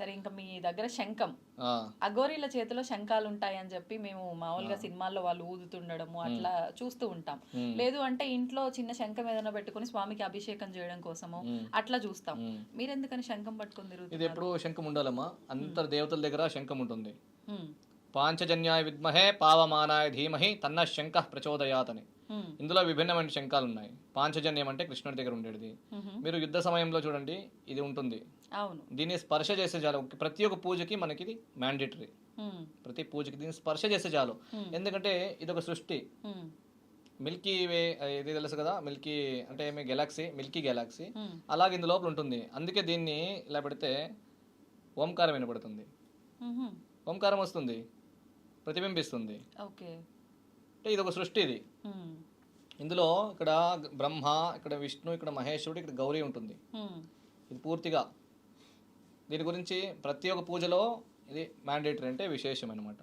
సరే ఇంకా మీ దగ్గర శంఖం, అఘోరీల చేతిలో శంఖాలు ఉంటాయి అని చెప్పి మేము మామూలుగా సినిమాల్లో వాళ్ళు ఊదుతుండడము అట్లా చూస్తూ ఉంటాం. లేదు అంటే ఇంట్లో చిన్న శంఖం ఏదైనా పెట్టుకుని స్వామికి అభిషేకం చేయడం కోసము అట్లా చూస్తాం. మీరెందుకని శంఖం పట్టుకుని తిరుగుతారు? ఇది ఎప్పుడు శంఖం ఉండాలమ్మా, అంతర్ దేవతల దగ్గర శంఖం ఉంటుంది. పాంచజన్యాయ విద్మహే పావమానాయ ధీమహి తన్న శంఖ ప్రచోదయాత్ అని. ఇందులో విభిన్నమైన శంఖాలు ఉన్నాయి. పాంచజన్యం అంటే కృష్ణుడి దగ్గర ఉండేది. మీరు యుద్ధ సమయంలో చూడండి, ఇది ఉంటుంది. దీన్ని స్పర్శ చేసే చాలు. ప్రతి ఒక్క పూజకి మనకి ఇది మ్యాండేటరీ. ప్రతి పూజకి దీన్ని స్పర్శ చేసే చాలు. ఎందుకంటే ఇది ఒక సృష్టి. మిల్కీ వే ఇది తెలుసు కదా, మిల్కీ అంటే గెలాక్సీ, మిల్కీ గెలాక్సీ. అలాగే ఇందు లోపల ఉంటుంది. అందుకే దీన్ని ఇలా పెడితే ఓంకారం వినపడుతుంది, ఓంకారం వస్తుంది, ప్రతిబింబిస్తుంది. అంటే ఇది ఒక సృష్టి. ఇది ఇందులో ఇక్కడ బ్రహ్మ, ఇక్కడ విష్ణు, ఇక్కడ మహేశ్వరుడు, ఇక్కడ గౌరీ ఉంటుంది. ఇది పూర్తిగా దీని గురించి ప్రతి ఒక్క పూజలో ఇది మ్యాండేటరీ, అంటే విశేషం అనమాట.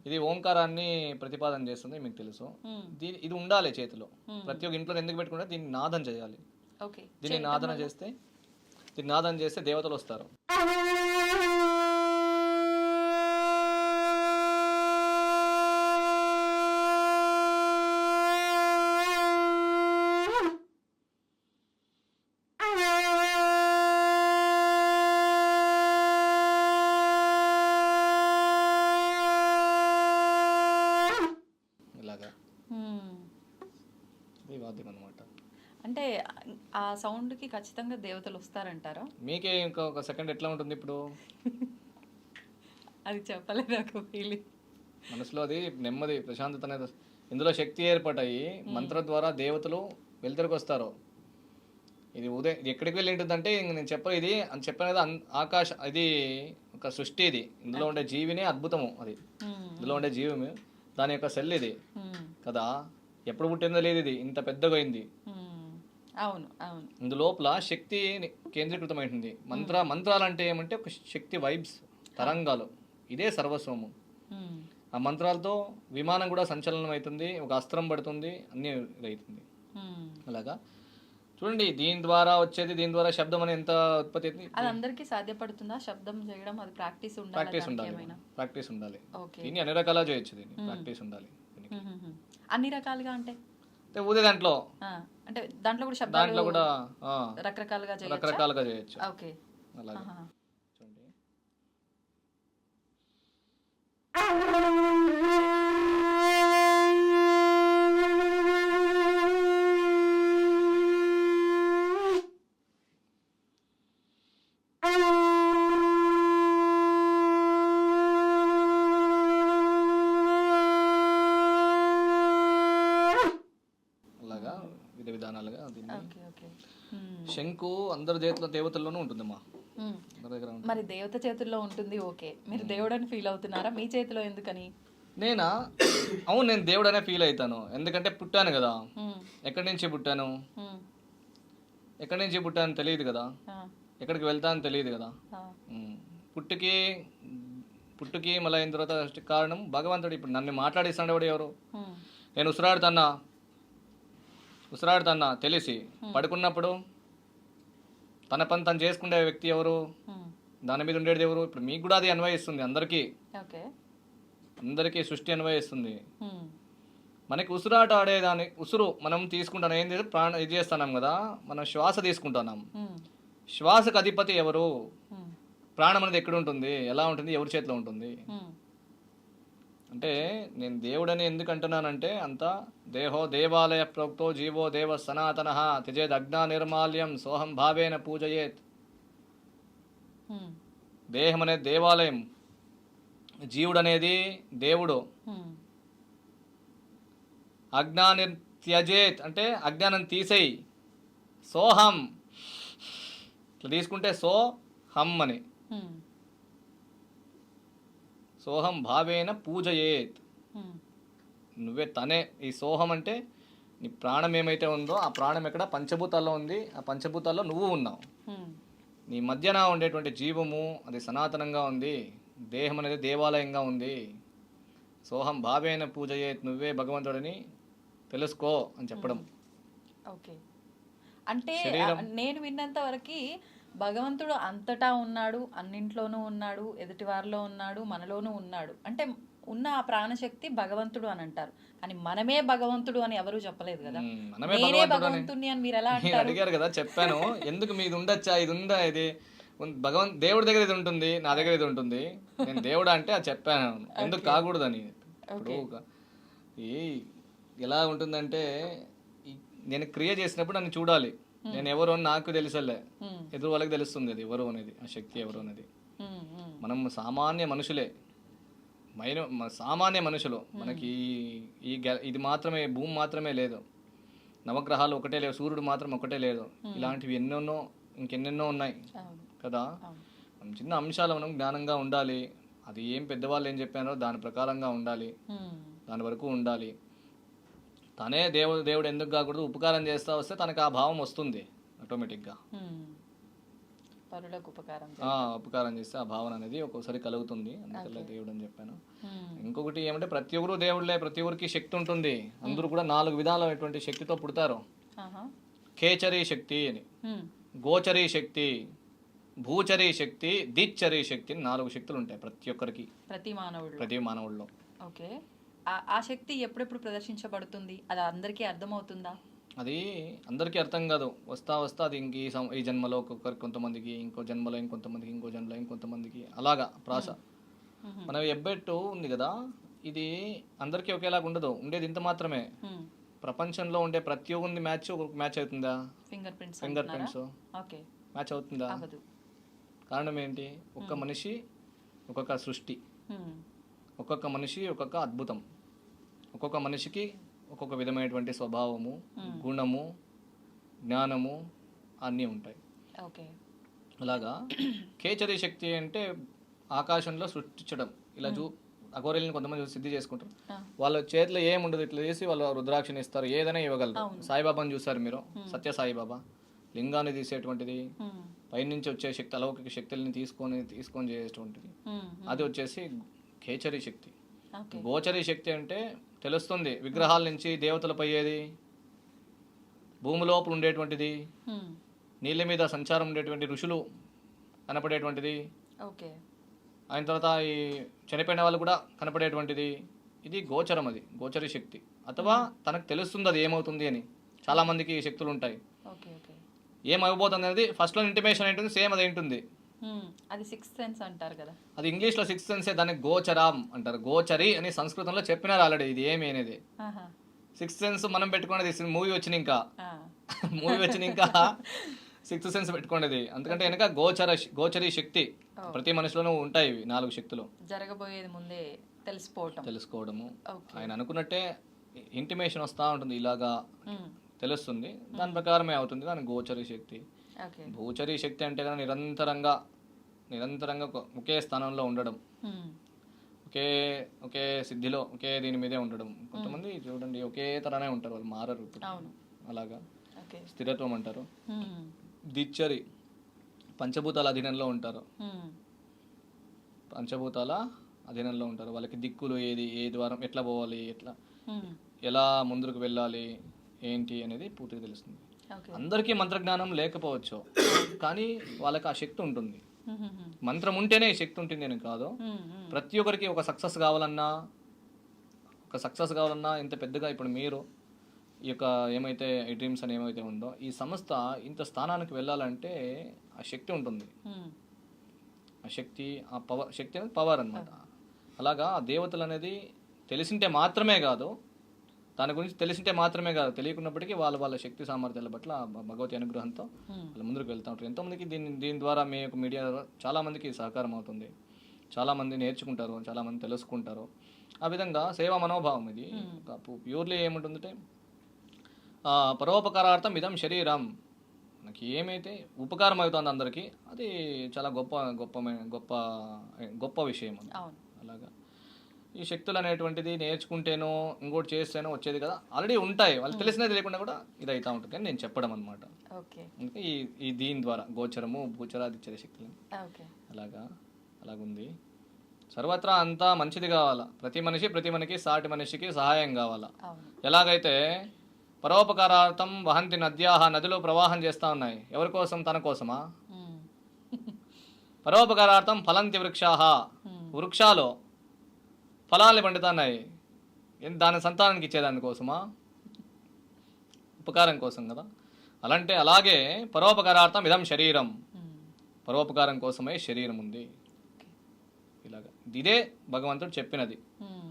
ఇది ఓంకారాన్ని ప్రతిపాదన చేస్తుంది, మీకు తెలుసు. ఇది ఉండాలి చేతిలో. ప్రతి ఒక్క ఇంట్లో ఎందుకు పెట్టుకుంటే దీన్ని నాదన చేయాలి. దీన్ని నాదన చేస్తే దేవతలు వస్తారు. అంటే ఆ సౌండ్ కి ఖచ్చితంగా దేవతలు వస్తారంటారా? మీకే ఇంకొక సెకండ్ ఎట్లా ఉంటుంది ఇప్పుడు? అది చెప్పలేదు నాకు ఫీలింగ్. మనసులో అది నెమ్మది, ప్రశాంతత అనేది. ఇందులో శక్తి ఏర్పడ్డాయి. మంత్రం ద్వారా దేవతలు వెలుతురికి వస్తారు. ఇది ఉదయం ఎక్కడికి వెళ్ళి ఉంటుందంటే నేను ఇది అని చెప్పిన ఆకాశ, ఇది ఒక సృష్టి. ఇది ఇందులో ఉండే జీవినే అద్భుతము. అది ఇందులో ఉండే జీవము, దాని యొక్క సెల్ ఇది కదా. ఎప్పుడు పుట్టిందో లేదు, ఇది ఇంత పెద్దగా అయింది. ఇందులోపల శక్తి కేంద్రీకృతమైంది. మంత్రాలు అంటే ఏమంటే ఒక శక్తి వైబ్స్, తరంగాలు. ఇదే సర్వస్వము. ఆ మంత్రాలతో విమానం కూడా సంచలనం అవుతుంది, ఒక అస్త్రం పడుతుంది, అన్ని అవుతుంది. అలాగా చూడండి, దీని ద్వారా వచ్చేది, దీని ద్వారా శబ్దం అనేది ఎంత ఉత్పత్తి అవుతుంది. అది అందరికీ సాధ్యపడుతుందా శబ్దం చేయడం? అది ప్రాక్టీస్ ఉండాలి. దీన్ని అన్ని రకాలుగా చేయొచ్చు. దీన్ని ప్రాక్టీస్ ఉండాలి. అన్ని రకాలుగా అంటే ఊదే దాంట్లో కూడా శబ్దాలు కూడా రకరకాలుగా చేయొచ్చు. ఓకే, అలాగే చూడండి. శంకు అందరి చేతుల్లో, దేవతల్లోనూ ఉంటుందమ్మా. మరి దేవత చేతుల్లో ఉంటుంది, ఓకే. మీరు దేవుడు అని ఫీల్ అవుతున్నారా? మీ చేతిలో ఎందుకని? అవును, నేను దేవుడు అనే ఫీల్ అవుతాను. ఎందుకంటే పుట్టాను కదా. ఎక్కడి నుంచి పుట్టాను తెలియదు కదా, ఎక్కడికి వెళ్తాను తెలియదు కదా. పుట్టుకి మళ్ళీ అయిన తర్వాత కారణం భగవంతుడు. ఇప్పుడు నన్ను మాట్లాడిస్తాడు వాడు ఎవరు? నేను ఉసిరాడుతన్నా తెలిసి పడుకున్నప్పుడు తన పని తను చేసుకునే వ్యక్తి ఎవరు? దాని మీద ఉండేది ఎవరు? ఇప్పుడు మీకు కూడా అది అన్వయిస్తుంది. అందరికీ సృష్టి అన్వయిస్తుంది. మనకి ఉసురాట ఆడేదాన్ని, ఉసురు మనం తీసుకుంటాం. ఏంది ఇది చేస్తున్నాం కదా, మనం శ్వాస తీసుకుంటున్నాం. శ్వాసకు అధిపతి ఎవరు? ప్రాణం అనేది ఎక్కడ ఉంటుంది, ఎలా ఉంటుంది, ఎవరి చేతిలో ఉంటుంది? అంటే నేను దేవుడని ఎందుకు అంటున్నానంటే, అంత దేహో దేవాలయ ప్రోక్తో జీవో దేవ సనాతన త్యజేద్ అజ్ఞా నిర్మాల్యం సోహం భావేన పూజయేత్. దేహం అనేది దేవాలయం, జీవుడు అనేది దేవుడు. అజ్ఞాని త్యజేత్ అంటే అజ్ఞానం తీసేయి. సోహం ఇట్లా తీసుకుంటే సోహం అని. సోహం భావేన పూజయేత్. నువ్వే తనే. ఈ సోహం అంటే నీ ప్రాణం ఏమైతే ఉందో ఆ ప్రాణం ఎక్కడ పంచభూతాల్లో ఉంది. ఆ పంచభూతాల్లో నువ్వు ఉన్నావు. నీ మధ్యన ఉండేటువంటి జీవము అది సనాతనంగా ఉంది. దేహం అనేది దేవాలయంగా ఉంది. సోహం భావేన పూజయేత్, నువ్వే భగవంతుడిని తెలుసుకో అని చెప్పడం. ఓకే, అంటే నేను విన్నంత వరకు భగవంతుడు అంతటా ఉన్నాడు, అన్నింట్లోనూ ఉన్నాడు, ఎదుటి వారిలో ఉన్నాడు, మనలోనూ ఉన్నాడు అంటే ఉన్న ఆ ప్రాణశక్తి భగవంతుడు అని అంటారు. కానీ మనమే భగవంతుడు అని ఎవరు చెప్పలేదు కదా. నేనే భగవంతుడిని అని మీరు ఎలా అంటారు? అడిగారు కదా, చెప్పాను. ఎందుకు మీది ఉండొచ్చా, ఇది ఉందా, ఇది దేవుడి దగ్గర ఇది ఉంటుంది, నా దగ్గర ఇది ఉంటుంది, నేను దేవుడా అంటే అది చెప్పాను, ఎందుకు కాకూడదని. ఇప్పుడు ఎలా ఉంటుందంటే, నేను క్రియ చేసినప్పుడు నన్ను చూడాలి, నేను ఎవరు అని నాకు తెలుసలే, ఎదురు వాళ్ళకి తెలుస్తుంది అది ఎవరు అనేది, ఆ శక్తి ఎవరు అనేది. మనం సామాన్య మనుషులే, సామాన్య మనుషులు. మనకి ఇది మాత్రమే, భూమి మాత్రమే లేదు, నవగ్రహాలు ఒకటే లేవు, సూర్యుడు మాత్రం ఒకటే లేదు, ఇలాంటివి ఎన్నెన్నో ఇంకెన్నెన్నో ఉన్నాయి కదా. మనం చిన్న అంశాలు మనం జ్ఞానంగా ఉండాలి. అది ఏం పెద్దవాళ్ళు ఏం చెప్పారో దాని ప్రకారంగా ఉండాలి, దాని వరకు ఉండాలి. తనే దేవుడు ఎందుకు కాకూడదు, ఉపకారం చేస్తా వస్తే తనకు ఆ భావం వస్తుంది ఆటోమేటిక్గా. ఉపకారం చేస్తే ఆ భావన అనేది ఒక్కోసారి కలుగుతుంది, అందుకల్లా దేవుడు అని చెప్పాను. ఇంకొకటి ఏమంటే, ప్రతి ఒక్కరు దేవుళ్ళే, ప్రతి ఒక్కరికి శక్తి ఉంటుంది. అందరూ కూడా 4 విధాలైనటువంటి శక్తితో పుడతారు. ఖేచరీ శక్తి అని, గోచరీ శక్తి, భూచరీ శక్తి, దిచ్చరీ శక్తి అని 4 శక్తులు ఉంటాయి ప్రతి ఒక్కరికి, ప్రతి మానవుల్లో. ఓకే, ఆ శక్తి ఎప్పుడెప్పుడు ప్రదర్శించబడుతుంది, అది అందరికీ అర్థమవుతుందా? అది అందరికీ అర్థం కాదు, వస్తా అది ఈ జన్మలో ఒక్కొక్కరికి, కొంతమందికి ఇంకో జన్మలో, ఇంకొంతమందికి ఇంకో జన్మలో, ఇంకొంతమందికి అలాగా ప్రాస. మనం ఎబ్బెట్టు ఉంది కదా, ఇది అందరికీ ఒకేలాగా ఉండదు, ఉండేది ఇంత మాత్రమే. ప్రపంచంలో ఉండే ప్రతి ఒక్కరి మ్యాచ్ అవుతుందా? ఫింగర్ ప్రింట్స్ మ్యాచ్ అవుతుందా? కారణం ఏంటి? ఒక్క మనిషి ఒక్కొక్క సృష్టి, ఒక్కొక్క మనిషి ఒక్కొక్క అద్భుతం, ఒక్కొక్క మనిషికి ఒక్కొక్క విధమైనటువంటి స్వభావము, గుణము, జ్ఞానము అన్నీ ఉంటాయి. అలాగా కేచరీ శక్తి అంటే ఆకాశంలో సృష్టించడం. ఇలా అఘోరీలను కొంతమంది సిద్ధి చేసుకుంటారు, వాళ్ళ చేతిలో ఏముండదు, ఇట్లా చేసి వాళ్ళు రుద్రాక్షని ఇస్తారు, ఏదైనా ఇవ్వగలరు. సాయిబాబాని చూసారు మీరు, సత్య సాయిబాబా లింగాన్ని తీసేటువంటిది, పైనుంచి వచ్చే శక్తి, అలౌకిక శక్తుల్ని తీసుకొని చేసేటువంటిది, అది వచ్చేసి కేచరీ శక్తి. గోచరీ శక్తి అంటే తెలుస్తుంది, విగ్రహాల నుంచి దేవతలపై ఏది, భూమి లోపల ఉండేటువంటిది, నీళ్ళ మీద సంచారం ఉండేటువంటి ఋషులు కనపడేటువంటిది, ఆయన తర్వాత ఈ చనిపోయిన వాళ్ళు కూడా కనపడేటువంటిది, ఇది గోచరం, అది గోచరీ శక్తి. అథవా తనకు తెలుస్తుంది అది ఏమవుతుంది అని. చాలా మందికి శక్తులు ఉంటాయి, ఏమైపోతుంది అనేది ఫస్ట్లో ఇంటిమేషన్ ఏంటుంది, సేమ్ అది ఏంటుంది, అది సిక్స్త్ సెన్స్ అంటారు కదా, అది ఇంగ్లీష్లో సిక్స్త్ సెన్సే, దాన్ని గోచరం అంటారు. గోచరి అని సంస్కృతంలో చెప్పినారు ఆల్రెడీ, ఇది ఏమి అనేది. సిక్స్త్ సెన్స్ మనం పెట్టుకునేది మూవీ వచ్చినాక సిక్స్త్ సెన్స్ పెట్టుకునేది, ఎందుకంటే వెనక గోచరీ శక్తి ప్రతి మనిషిలోనూ ఉంటాయి. 4 శక్తులు, జరగబోయేది ముందే తెలుసుకోవడము. ఆయన అనుకున్నట్టే ఇంటిమేషన్ వస్తూ ఉంటుంది, ఇలాగా తెలుస్తుంది, దాని ప్రకారమే అవుతుంది. దాని గోచరీ శక్తి. భూచరీ శక్తి అంటే కదా నిరంతరంగా ఒకే స్థానంలో ఉండడం, ఒకే సిద్ధిలో, ఒకే దీని మీదే ఉండడం. కొంతమంది చూడండి ఒకే తరనే ఉంటారు, వాళ్ళు మారరు. అలాగా స్థిరత్వం అంటారు. దిచ్చరి పంచభూతాల అధీనంలో ఉంటారు, వాళ్ళకి దిక్కులు ఏ ద్వారం ఎట్లా పోవాలి, ఎలా ముందుకు వెళ్ళాలి, ఏంటి అనేది పూర్తిగా తెలుస్తుంది. అందరికీ మంత్రజ్ఞానం లేకపోవచ్చు, కానీ వాళ్ళకి ఆ శక్తి ఉంటుంది. మంత్రం ఉంటేనే శక్తి ఉంటుంది అని కాదు. ప్రతి ఒక్కరికి ఒక సక్సెస్ కావాలన్నా ఇంత పెద్దగా, ఇప్పుడు మీరు ఈ యొక్క ఏమైతే ఈ డ్రీమ్స్ అని ఏమైతే ఉందో, ఈ సంస్థ ఇంత స్థానానికి వెళ్ళాలంటే ఆ శక్తి ఉంటుంది. ఆ శక్తి, ఆ శక్తి అనేది పవర్ అన్నమాట. అలాగా ఆ దేవతలు అనేది తెలిసింటే మాత్రమే కాదు, దాని గురించి తెలిసింటే మాత్రమే కాదు, తెలియకున్నప్పటికీ వాళ్ళ శక్తి సామర్థ్యాల పట్ల భగవతి అనుగ్రహంతో వాళ్ళు ముందుకు వెళ్తూ ఉంటారు. ఎంతోమందికి దీని ద్వారా మీ యొక్క మీడియా చాలా మందికి సహకారం అవుతుంది, చాలామంది నేర్చుకుంటారు, చాలామంది తెలుసుకుంటారు. ఆ విధంగా సేవా మనోభావం ఇది. ప్యూర్లీ ఏముంటుందంటే, పరోపకారార్థం ఇదం శరీరం, మనకి ఏమైతే ఉపకారం అవుతుంది అందరికీ, అది చాలా గొప్ప విషయం. అలాగా ఈ శక్తులు అనేటువంటిది నేర్చుకుంటేనో ఇంకోటి చేస్తేనో వచ్చేది కదా, ఆల్రెడీ ఉంటాయి, వాళ్ళు తెలిసినది లేకుండా కూడా ఇది అవుతూ ఉంటుంది అని నేను చెప్పడం అనమాట. అందుకే ఈ దీని ద్వారా గోచరము, భూచరాదిచ్చే శక్తులు అలాగుంది. సర్వత్రా అంతా మంచిది కావాలా, ప్రతి మనిషికి సాటి మనిషికి సహాయం కావాలా. ఎలాగైతే పరోపకారార్థం వహంతి నద్యాహ, నదులు ప్రవాహం చేస్తూ ఉన్నాయి, ఎవరి కోసం? తన కోసమా? పరోపకారార్థం ఫలంతి వృక్షాహ, వృక్షాలు ఫలాలు పండుతున్నాయి, దాని సంతానానికి ఇచ్చేదానికోసమా? ఉపకారం కోసం కదా. అలాగే పరోపకారార్థం ఇదం శరీరం, పరోపకారం కోసమే శరీరం ఉంది. ఇలాగా ఇదే భగవంతుడు చెప్పినది.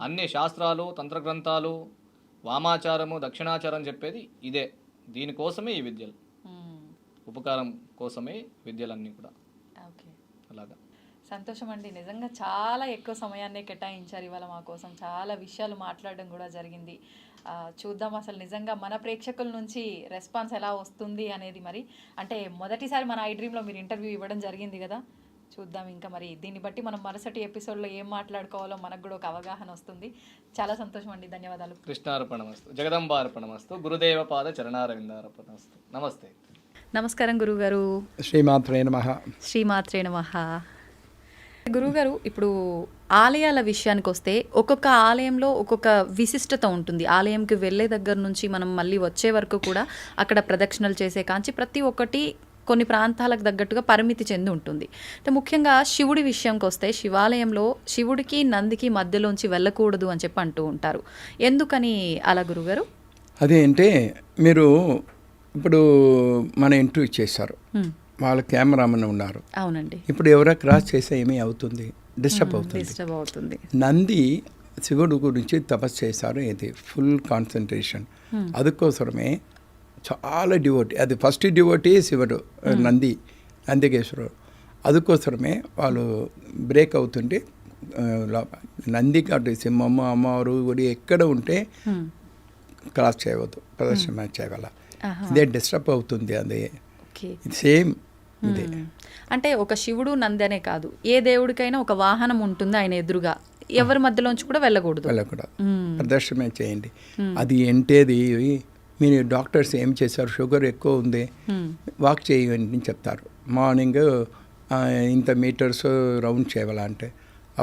అన్ని శాస్త్రాలు, తంత్రగ్రంథాలు, వామాచారము, దక్షిణాచారం చెప్పేది ఇదే. దీనికోసమే ఈ విద్యలు, ఉపకారం కోసమే విద్యలన్నీ కూడా. అలాగా సంతోషం అండి. నిజంగా చాలా ఎక్కువ సమయాన్ని కేటాయించారు ఇవాళ మా కోసం. చాలా విషయాలు మాట్లాడడం కూడా జరిగింది. చూద్దాం అసలు నిజంగా మన ప్రేక్షకుల నుంచి రెస్పాన్స్ ఎలా వస్తుంది అనేది. మరి అంటే మొదటిసారి మన iDreamలో మీరు ఇంటర్వ్యూ ఇవ్వడం జరిగింది కదా, చూద్దాం ఇంకా మరి దీన్ని బట్టి మనం మరుసటి ఎపిసోడ్లో ఏం మాట్లాడుకోవాలో మనకు కూడా ఒక అవగాహన వస్తుంది. చాలా సంతోషం అండి, ధన్యవాదాలు. కృష్ణార్పణమస్తు, జగదంబార్పణమస్తు, గురుదేవ పాద చరణారవిందార్పణమస్తు. నమస్తే. నమస్కారం గురుగారు. శ్రీమాత్రే నమః. శ్రీమాత్రే నమః. గురుగారు, ఇప్పుడు ఆలయాల విషయానికి వస్తే ఒక్కొక్క ఆలయంలో ఒక్కొక్క విశిష్టత ఉంటుంది. ఆలయంకి వెళ్ళే దగ్గర నుంచి మనం మళ్ళీ వచ్చే వరకు కూడా అక్కడ ప్రదక్షిణలు చేసే కాంచి ప్రతి ఒక్కటి కొన్ని ప్రాంతాలకు తగ్గట్టుగా పరిమితి చెంది ఉంటుంది. అంటే ముఖ్యంగా శివుడి విషయంకి వస్తే శివాలయంలో శివుడికి నందికి మధ్యలోంచి వెళ్ళకూడదు అని చెప్పి అంటూ ఉంటారు. ఎందుకని అలా గురుగారు? అదేంటే మీరు ఇప్పుడు మన ఇంటర్వ్యూ చేశారు, వాళ్ళ కెమెరామెన్ ఉన్నారు. అవునండి. ఇప్పుడు ఎవరో క్రాస్ చేస్తే ఏమీ అవుతుంది, డిస్టర్బ్ అవుతుంది. నంది శివుడు గురించి తపస్సు చేశారు, ఇది ఫుల్ కాన్సన్ట్రేషన్. అందుకోసమే చాలా డివోటీ, అది ఫస్ట్ డివోటీ శివుడు, నందికేశ్వరుడు. అందుకోసమే వాళ్ళు బ్రేక్ అవుతుంటే నంది కాటు సింహమ్మ అమ్మవారు గుడి ఎక్కడ ఉంటే క్రాస్ చేయవద్దు, ప్రదర్శన చేయగల. ఇదే డిస్టర్బ్ అవుతుంది. అదే సేమ్ ఇదే. అంటే ఒక శివుడు నంది అనే కాదు, ఏ దేవుడికైనా ఒక వాహనం ఉంటుంది ఆయన ఎదురుగా, ఎవరి మధ్యలోంచి కూడా వెళ్ళకూడదు. ప్రదర్శన చేయండి. అది ఏంటేది, మీరు డాక్టర్స్ ఏం చేశారు, షుగర్ ఎక్కువ ఉంది, వాక్ చేయని చెప్తారు. మార్నింగ్ ఇంత మీటర్స్ రౌండ్ చేయాలంటే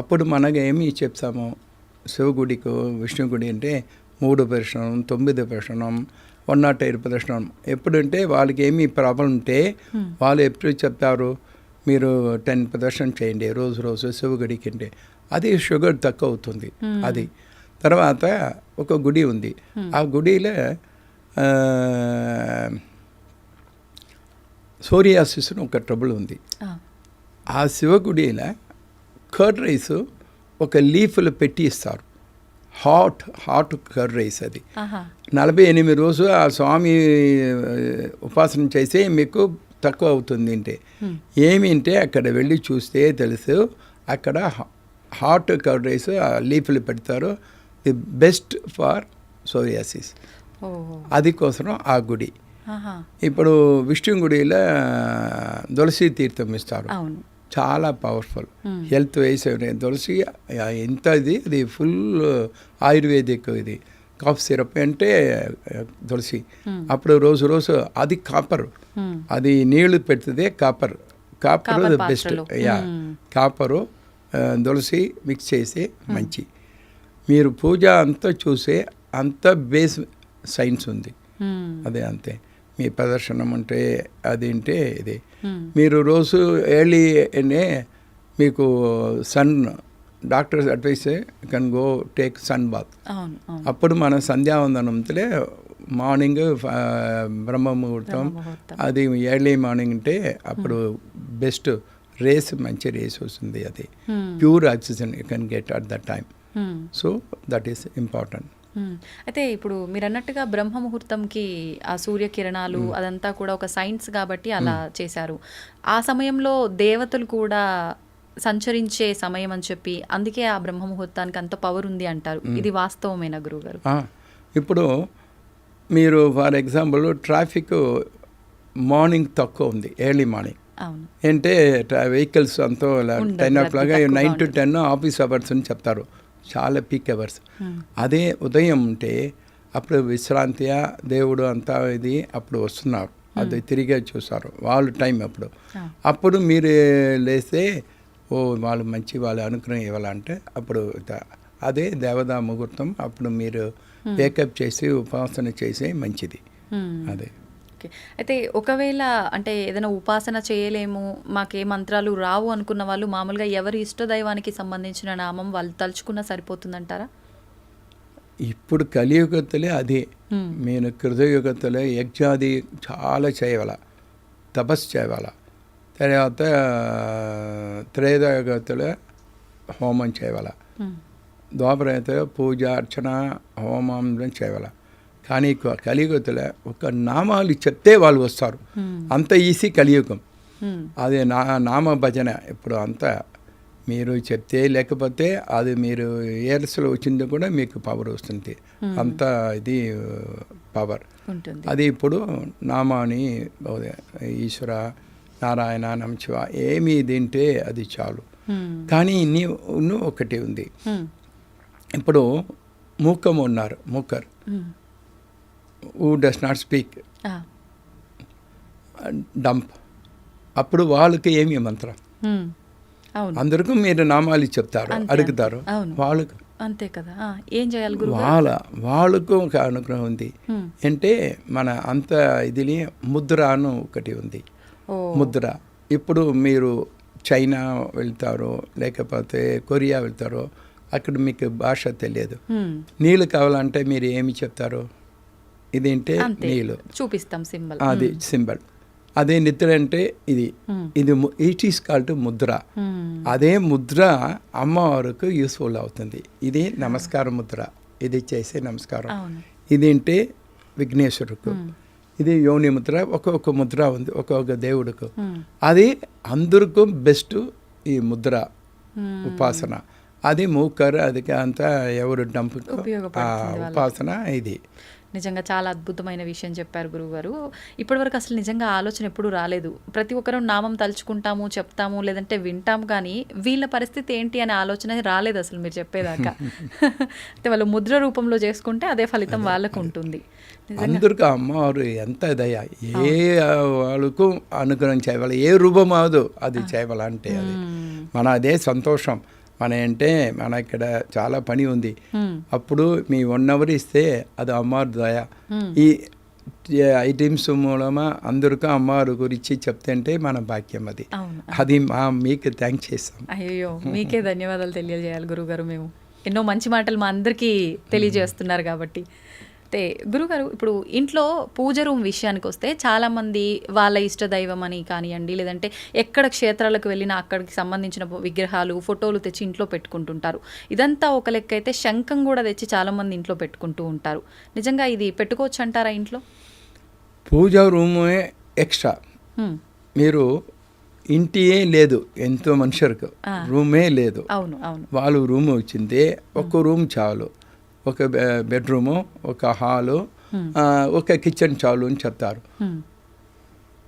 అప్పుడు మనకు ఏమి చెప్తాము, శివగుడికి విష్ణు గుడి అంటే 3 ప్రదక్షిణం, 9 ప్రదక్షిణం, 108 ప్రదక్షిణం. ఎప్పుడంటే వాళ్ళకి ఏమి ప్రాబ్లం ఉంటే వాళ్ళు ఎప్పుడు చెప్తారు, మీరు 10 ప్రదక్షిణం చేయండి రోజు శివగుడికి అంటే అది షుగర్ తక్కువ అవుతుంది. అది తర్వాత ఒక గుడి ఉంది, ఆ గుడిలో సోరియాసిస్ ఒక ట్రబుల్ ఉంది. ఆ శివగుడిలో కర్డ్ రైస్ ఒక లీఫ్లో పెట్టి ఇస్తారు, హాట్ కర్డ్ రైస్. అది 48 రోజులు ఆ స్వామి ఉపాసన చేస్తే మీకు తక్కువ అవుతుంది. అంటే ఏమి అంటే అక్కడ వెళ్ళి చూస్తే తెలుసు, అక్కడ హాట్ కర్డ్ రైస్ ఆ లీఫ్లు పెడతారు, ది బెస్ట్ ఫర్ సోరియాసిస్. అది కోసం ఆ గుడి. ఇప్పుడు విష్ణు గుడిలో తులసి తీర్థం ఇస్తారు, చాలా పవర్ఫుల్ హెల్త్ వైస్. తులసి ఎంత ఇది, అది ఫుల్ ఆయుర్వేదిక్. ఇది కాఫ్ సిరప్ అంటే తులసి. అప్పుడు రోజు అది కాపర్, అది నీళ్లు పెడుతుంది, కాపర్ బెస్ట్. కాపరు తులసి మిక్స్ చేసి మంచి. మీరు పూజ అంతా చూసే అంత బేస్ సైన్స్ ఉంది. అదే అంతే. మీ ప్రదర్శనం అంటే అది అంటే ఇది. మీరు రోజు ఎర్లీనే మీకు sun doctors advice can go take sun bath. అప్పుడు మన సంధ్యావందనంతో మార్నింగ్ బ్రహ్మ ముహూర్తం, అది ఎర్లీ మార్నింగ్ అంటే అప్పుడు బెస్ట్ రేస్, మంచి రేస్ వస్తుంది. అది pure oxygen you can get at that time. So that is important. అయితే ఇప్పుడు మీరు అన్నట్టుగా బ్రహ్మ ముహూర్తంకి ఆ సూర్యకిరణాలు అదంతా కూడా ఒక సైన్స్ కాబట్టి అలా చేశారు. ఆ సమయంలో దేవతలు కూడా సంచరించే సమయం అని చెప్పి అందుకే ఆ బ్రహ్మ ముహూర్తానికి అంత పవర్ ఉంది అంటారు. ఇది వాస్తవమేనా గురుగారు? ఇప్పుడు మీరు ఫర్ ఎగ్జాంపుల్ ట్రాఫిక్ మార్నింగ్ తక్కువ ఉంది, ఎర్లీ మార్నింగ్. అంటే వెహికల్స్ అంతా 10 o'clock 9 to 10 ఆఫీస్ అవర్స్ అని చెప్తారు, చాలా పీక్ అవర్స్. అదే ఉదయం ఉంటే అప్పుడు విశ్రాంతిగా దేవుడు అంతా ఇది అప్పుడు వస్తున్నారు, అది తిరిగే చూస్తారు వాళ్ళు టైం. అప్పుడు మీరు లేస్తే ఓ వాళ్ళు మంచి వాళ్ళ అనుగ్రహం ఇవ్వాలంటే అప్పుడు అదే దేవతా ముహూర్తం. అప్పుడు మీరు వేకప్ చేసి ఉపాసన చేసే మంచిది. అదే ఓకే. అయితే ఒకవేళ అంటే ఏదైనా ఉపాసన చేయలేము, మాకే మంత్రాలు రావు అనుకున్న వాళ్ళు మామూలుగా ఎవరి ఇష్టదైవానికి సంబంధించిన నామం వాళ్ళు తలుచుకున్నా సరిపోతుందంటారా? ఇప్పుడు కలియుగతులే అదే. నేను కృతయుగతులే యజ్ఞాది చాలా చేయగల, తపస్సు చేయగల. తర్వాత త్రేతాయుగతులే హోమం చేయగల, ద్వాపరయుగ పూజ అర్చన హోమం చేయగల. కానీ కలియుగతులే ఒక నామాలు చెప్తే వాళ్ళు వస్తారు. అంత ఈజీ కలియుగం. అదే నామ భజన ఇప్పుడు అంతా మీరు చెప్తే, లేకపోతే అది మీరు ఇయర్స్లో వచ్చింది కూడా మీకు పవర్ వస్తుంది. అంత ఇది పవర్ ఉంటుంది. అది ఇప్పుడు నామాని ఈశ్వర, నారాయణ, నమశివ ఏమి తింటే అది చాలు. కానీ ఇన్ని ఒకటి ఉంది. ఇప్పుడు మూకం ఉన్నారు, మూకర్ who does not speak, dumb. అప్పుడు వాళ్ళకి ఏమి మంత్రం? అందరికీ మీరు నామాలు చెప్తారు, అడుగుతారు. వాళ్ళకు అంతే కదా. ఏం చేయాలి? వాళ్ళకు ఒక అనుగ్రహం ఉంది. అంటే మన అంత ఇది ముద్ర అని ఒకటి ఉంది. ముద్ర ఇప్పుడు మీరు చైనా వెళ్తారు, లేకపోతే కొరియా వెళ్తారు, అక్కడ మీకు భాష తెలియదు. నీళ్ళు కావాలంటే మీరు ఏమి చెప్తారు? ఇదేంటే నీళ్ళు చూపిస్తాం, సింబల్. అది సింబల్. అదే నిద్ర అంటే ఇది ఇట్ ఈస్ కాల్డ్ ముద్ర. అదే ముద్ర అమ్మవారికి యూస్ఫుల్ అవుతుంది. ఇది నమస్కార ముద్ర, ఇది చేసే నమస్కారం. ఇదేంటే విఘ్నేశ్వరుకు, ఇది యోని ముద్ర. ఒక్కొక్క ముద్ర ఉంది ఒక్కొక్క దేవుడికి. అది అందరికీ బెస్ట్ ఈ ముద్ర ఉపాసన. అది మూకర్, అది అంతా ఎవరు డంపు ఉపాసన. ఇది నిజంగా చాలా అద్భుతమైన విషయం చెప్పారు గురువుగారు. ఇప్పటివరకు అసలు నిజంగా ఆలోచన ఎప్పుడు రాలేదు. ప్రతి ఒక్కరూ నామం తలుచుకుంటాము, చెప్తాము, లేదంటే వింటాము, కానీ వీళ్ళ పరిస్థితి ఏంటి అనే ఆలోచన రాలేదు అసలు మీరు చెప్పేదాకా. అంటే వాళ్ళు ముద్ర రూపంలో చేసుకుంటే అదే ఫలితం వాళ్ళకు ఉంటుంది. అందరికీ అమ్మవారు ఎంత దయ, ఏ వాళ్ళకు అనుగ్రహం చేయవాలి, ఏ రూపం అవదు అది చేయాలంటే అది మన అదే సంతోషం. మన అంటే మన ఇక్కడ చాలా పని ఉంది, అప్పుడు మీ 1 hour ఇస్తే అది అమ్మవారి దయ. ఈ ఐటమ్స్ మూలమా అందరికీ అమ్మవారి గురించి చెప్తే మన భాగ్యం. అది మీకు థ్యాంక్స్ చేస్తాం. అయ్యో, మీకే ధన్యవాదాలు తెలియజేయాలి గురుగారు. మేము ఎన్నో మంచి మాటలు మా అందరికీ తెలియజేస్తున్నారు కాబట్టి. అయితే గురుగారు, ఇప్పుడు ఇంట్లో పూజ రూమ్ విషయానికి వస్తే చాలామంది వాళ్ళ ఇష్టదైవం అని కానివ్వండి, లేదంటే ఎక్కడ క్షేత్రాలకు వెళ్ళినా అక్కడికి సంబంధించిన విగ్రహాలు, ఫోటోలు తెచ్చి ఇంట్లో పెట్టుకుంటుంటారు. ఇదంతా ఒక లెక్క అయితే శంఖం కూడా తెచ్చి చాలామంది ఇంట్లో పెట్టుకుంటూ ఉంటారు. నిజంగా ఇది పెట్టుకోవచ్చు అంటారా ఇంట్లో? పూజా రూమే ఎక్స్ట్రా. మీరు ఇంటియే లేదు, ఎంతో మనుషులకు రూమే లేదు. అవును అవును. వాళ్ళు రూమ్ వచ్చింది, ఒక్క రూమ్ చాలు. ఒక బెడ్రూము, ఒక హాలు, ఒక కిచెన్ చాలు అని చెప్తారు.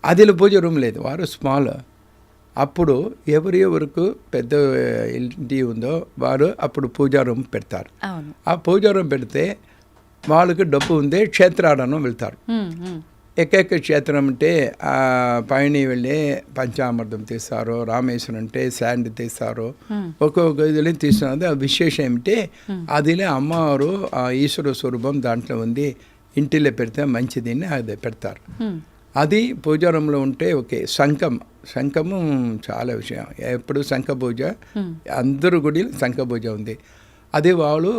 అదిలో పూజ రూమ్ లేదు, వారు స్మాల్. అప్పుడు ఎవరికి పెద్ద ఇంటి ఉందో వారు అప్పుడు పూజా రూమ్ పెడతారు. ఆ పూజా రూమ్ పెడితే వాళ్ళకి డబ్బు ఉంది, క్షేత్రాలను వెళ్తారు. ఎక్కడెక్క క్షేత్రం అంటే పైన వెళ్ళి పంచామృతం తీస్తారు, రామేశ్వరం అంటే శాండ్ తీస్తారు, ఒక్కొక్క ఇదిలో తీస్తున్నది. ఆ విశేషం ఏమిటి, అదిలే అమ్మవారు ఆ ఈశ్వర స్వరూపం దాంట్లో ఉంది, ఇంటిలో పెడితే మంచిది అది పెడతారు. అది పూజారంలో ఉంటే ఓకే. శంఖము చాలా విషయం. ఎప్పుడు శంఖ పూజ, అందరు గుడి శంఖ పూజ ఉంది. అది వాళ్ళు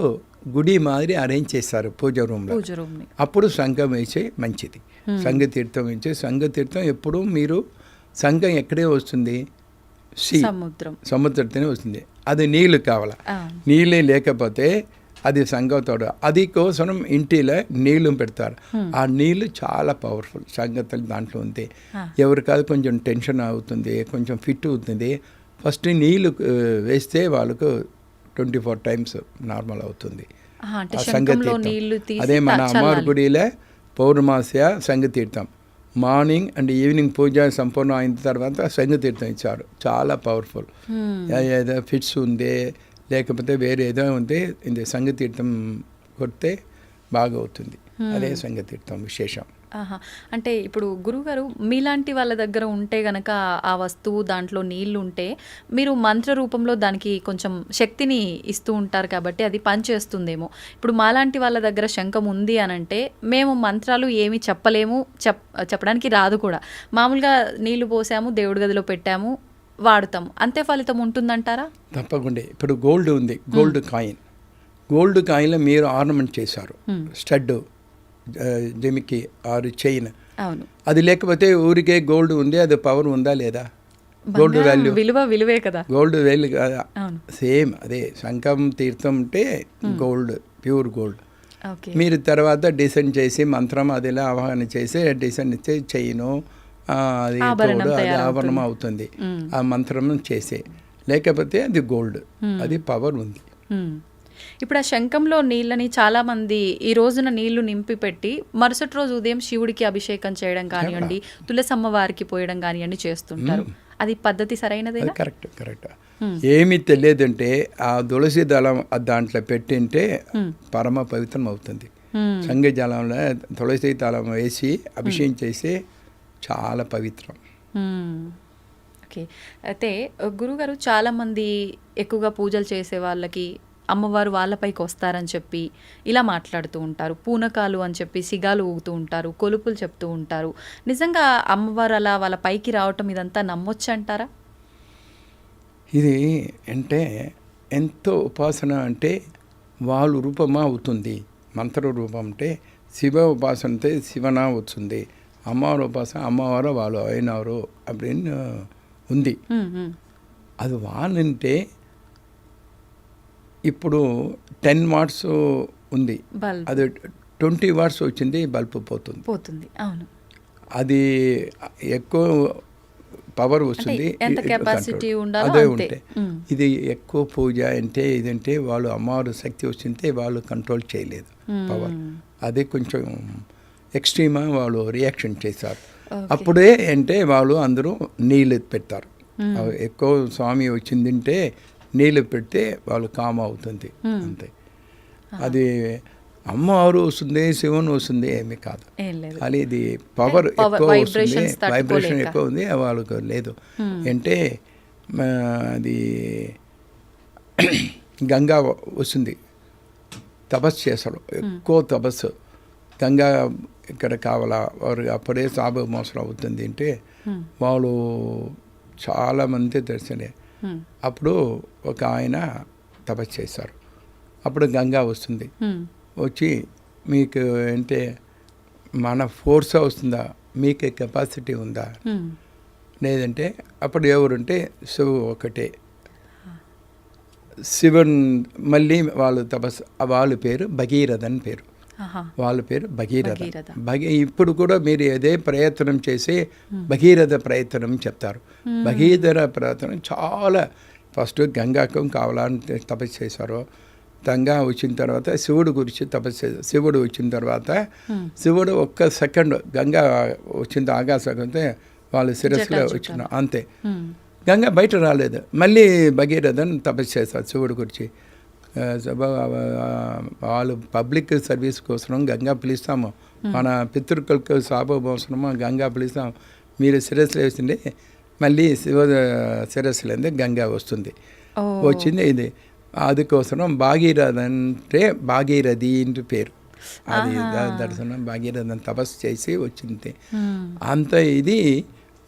గుడి మాదిరి అరేంజ్ చేస్తారు పూజ రూమ్లో. అప్పుడు సంఘం వేసే మంచిది. సంఘతీర్థం వేసే సంఘతీర్థం ఎప్పుడు మీరు సంఘం ఎక్కడే వస్తుంది, సముద్రంతోనే వస్తుంది. అది నీళ్ళు కావాలా, నీళ్ళే లేకపోతే అది సంఘతోడు. అది కోసం ఇంటిలో నీళ్ళు పెడతారు. ఆ నీళ్ళు చాలా పవర్ఫుల్. సంగతులు దాంట్లో ఉంది. ఎవరికాదు కొంచెం టెన్షన్ అవుతుంది, కొంచెం ఫిట్ అవుతుంది. ఫస్ట్ నీళ్ళు వేస్తే వాళ్ళకు 24 times నార్మల్ అవుతుంది. అదే మన అమ్మవారి గుడిలో పౌర్ణమాస్య సంఘతీర్థం మార్నింగ్ అండ్ ఈవినింగ్ పూజ సంపూర్ణ అయిన తర్వాత సంఘతీర్థం ఇచ్చారు. చాలా పవర్ఫుల్. ఏదో ఫిట్స్ ఉంది లేకపోతే వేరే ఏదో ఉంది, ఇది సంఘతీర్థం కొడితే బాగా అవుతుంది. అదే సంఘతీర్థం విశేషం. ఆహా! అంటే ఇప్పుడు గురువుగారు మీలాంటి వాళ్ళ దగ్గర ఉంటే గనక ఆ వస్తువు దాంట్లో నీళ్లు ఉంటే మీరు మంత్ర రూపంలో దానికి కొంచెం శక్తిని ఇస్తూ ఉంటారు కాబట్టి అది పనిచేస్తుందేమో. ఇప్పుడు మాలాంటి వాళ్ళ దగ్గర శంఖం ఉంది అనంటే మేము మంత్రాలు ఏమి చెప్పలేము, చెప్పడానికి రాదు కూడా. మామూలుగా నీళ్లు పోసాము, దేవుడి గదిలో పెట్టాము, వాడుతాము. అంతే ఫలితం ఉంటుందంటారా? తప్పకుండా. ఇప్పుడు గోల్డ్ ఉంది, గోల్డ్ కాయిన్. గోల్డ్ కాయిన్లో మీరు ఆర్నమెంట్ చేశారు, స్టడ్, జమికి ఆరు చైన్. అవును. అది లేకపోతే ఊరికే గోల్డ్ ఉంది, అది పవర్ ఉందా లేదా? గోల్డ్ వాల్యూ విలువే కదా. గోల్డ్ వాల్యూ కదా. సేమ్ అదే శంఖం తీర్థం అంటే గోల్డ్, ప్యూర్ గోల్డ్. మీరు తర్వాత డిసైన్ చేసి మంత్రం అదిలా ఆవాహన చేసి డిసైన్ ఇస్తే చైను అది తోడు అది ఆభరణం అవుతుంది ఆ మంత్రం చేసే. లేకపోతే అది గోల్డ్, అది పవర్ ఉంది. ఇప్పుడు ఆ శంఖంలో నీళ్ళని చాలామంది ఈ రోజున నీళ్లు నింపి పెట్టి మరుసటి రోజు ఉదయం శివుడికి అభిషేకం చేయడం కానివ్వండి, తులసమ్మ వారికి పోయడం కానివ్వండి చేస్తుంటారు. అది పద్ధతి సరైనదేనా? Correct correct. ఏమీ తెలియదంటే ఆ తులసి దళం దాంట్లో పెట్టింటే పరమ పవిత్రం అవుతుంది. సంగ జలంలో తులసి దళం వేసి అభిషేకం చేసి చాలా పవిత్రం. ఓకే. అయితే గురుగారు చాలామంది ఎక్కువగా పూజలు చేసే వాళ్ళకి అమ్మవారు వాళ్ళపైకి వస్తారని చెప్పి ఇలా మాట్లాడుతూ ఉంటారు. పూనకాలు అని చెప్పి సిగాలు ఊగుతూ ఉంటారు, కొలుపులు చెప్తూ ఉంటారు. నిజంగా అమ్మవారు అలా వాళ్ళ పైకి రావటం ఇదంతా నమ్మొచ్చు అంటారా? ఇది అంటే ఎంతో ఉపాసన అంటే వాళ్ళు రూపమా అవుతుంది. మంత్ర రూపం అంటే శివ ఉపాసన అంటే శివనా వస్తుంది, అమ్మవారు ఉపాసన అమ్మవారు వాళ్ళు అయినారు அப்படின்னு ఉంది. అది వాళ్ళంటే ఇప్పుడు 10 వాట్స్ ఉంది, అది 20 వాట్స్ వచ్చింది, బల్బు పోతుంది. అవును. అది ఎక్కువ పవర్ వస్తుంది, అదే ఉంటే. ఇది ఎక్కువ పూజ అంటే ఇదంటే వాళ్ళు అమ్మవారు శక్తి వచ్చింటే వాళ్ళు కంట్రోల్ చేయలేదు పవర్. అదే కొంచెం ఎక్స్ట్రీమా వాళ్ళు రియాక్షన్ చేశారు. అప్పుడే అంటే వాళ్ళు అందరూ నీళ్ళు పెడతారు. ఎక్కువ స్వామి వచ్చిందంటే నీళ్ళు పెడితే వాళ్ళు కామ్ అవుతుంది అంతే. అది అమ్మవారు వస్తుంది, శివుని వస్తుంది ఏమీ కాదు. కానీ ఇది పవర్ ఎక్కువ వస్తుంది, వైబ్రేషన్ ఎక్కువ ఉంది, వాళ్ళకు లేదు. అంటే అది గంగా వస్తుంది, తపస్సు చేస్తారు, ఎక్కువ తపస్సు. గంగా ఇక్కడ కావాలా వారు అప్పుడే సాబు మోసరం అవుతుంది అంటే వాళ్ళు చాలామంది దర్శనే. అప్పుడు ఒక ఆయన తపస్సు చేశారు, అప్పుడు గంగా వస్తుంది. వచ్చి మీకు అంటే మన ఫోర్స్ వస్తుందా, మీకు కెపాసిటీ ఉందా లేదంటే అప్పుడు ఎవరుంటే శివు ఒకటే. శివన్ మళ్ళీ వాళ్ళు తపస్సు, వాళ్ళ పేరు భగీరథన్ పేరు, వాళ్ళ పేరు భగీరథ. ఇప్పుడు కూడా మీరు ఏదే ప్రయత్నం చేసి భగీరథ ప్రయత్నం చెప్తారు. భగీరథ ప్రయత్నం చాలా ఫస్ట్ గంగాకు కావాలని తపస్సు చేశారు. గంగా వచ్చిన తర్వాత శివుడు గురించి తపస్సు చేశారు. శివుడు వచ్చిన తర్వాత శివుడు ఒక్క సెకండ్ గంగా వచ్చింది ఆకాశంతో వాళ్ళ శిరస్సులో వచ్చిన అంతే, గంగా బయట రాలేదు. మళ్ళీ భగీరథన్ తపస్సు చేశారు శివుడు గురించి. వాళ్ళు పబ్లిక్ సర్వీస్ కోసం గంగా పిలుస్తాము, మన పితృకులకు శాపమోసనము గంగా పిలుస్తాము. మీరు శిరస్సులో వేసిండే మళ్ళీ శివ శిరస్సులో గంగా వస్తుంది, వచ్చింది ఇది. అందుకోసం భాగీరథ అంటే భాగీరథి ఇంటి పేరు. అది దర్శనం భాగీరథన్ తపస్సు చేసి వచ్చింది. అంత ఇది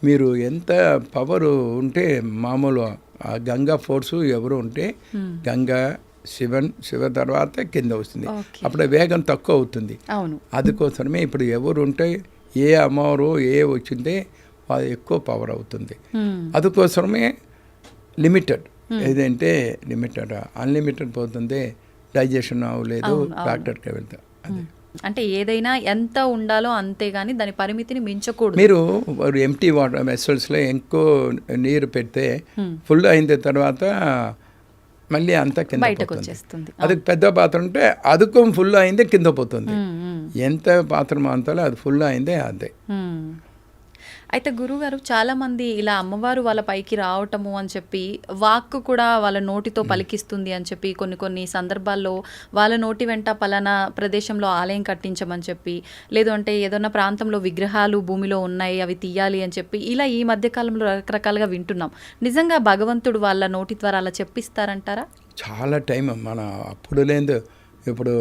మీరు ఎంత పవర్ ఉంటే మామూలు ఆ గంగా ఫోర్సు ఎవరు ఉంటే గంగా శివ తర్వాత కింద వస్తుంది, అప్పుడు వేగం తక్కువ అవుతుంది. అందుకోసమే ఇప్పుడు ఎవరు ఉంటే ఏ అమ్మవారు ఏ వచ్చింటే అది ఎక్కువ పవర్ అవుతుంది. అందుకోసమే లిమిటెడ్, ఏదంటే లిమిటెడ్ అన్లిమిటెడ్ పోతుంది, డైజెషన్ అవ్వలేదు, డాక్టర్కి వెళ్తా. అదే అంటే ఏదైనా ఎంత ఉండాలో అంతే కానీ దాని పరిమితిని మించకూడదు. మీరు ఎంటీ వాటర్ వెసల్స్లో ఎక్కువ నీరు పెడితే ఫుల్ అయిన తర్వాత మళ్ళీ అంతా కింద వచ్చేస్తుంది. అది పెద్ద పాత్ర ఉంటే అదుకం ఫుల్ అయిందే కింద పోతుంది. ఎంత పాత్ర అంతలో అది ఫుల్ అయిందే అదే. అయితే గురుగారు చాలా మంది ఇలా అమ్మవారు వాళ్ళ పైకి రావటము అని చెప్పి వాక్కు కూడా వాళ్ళ నోటితో పలికిస్తుంది అని చెప్పి కొన్ని సందర్భాల్లో వాళ్ళ నోటి వెంట పలానా ప్రదేశంలో ఆలయం కట్టించమని చెప్పి, లేదు అంటే ఏదైనా ప్రాంతంలో విగ్రహాలు భూమిలో ఉన్నాయి అవి తీయాలి అని చెప్పి ఇలా ఈ మధ్య కాలంలో రకరకాలుగా వింటున్నాం. నిజంగా భగవంతుడు వాళ్ళ నోటి ద్వారా అలా చెప్పిస్తారంటారా? చాలా టైం మన అప్పుడు లేదు. ఇప్పుడు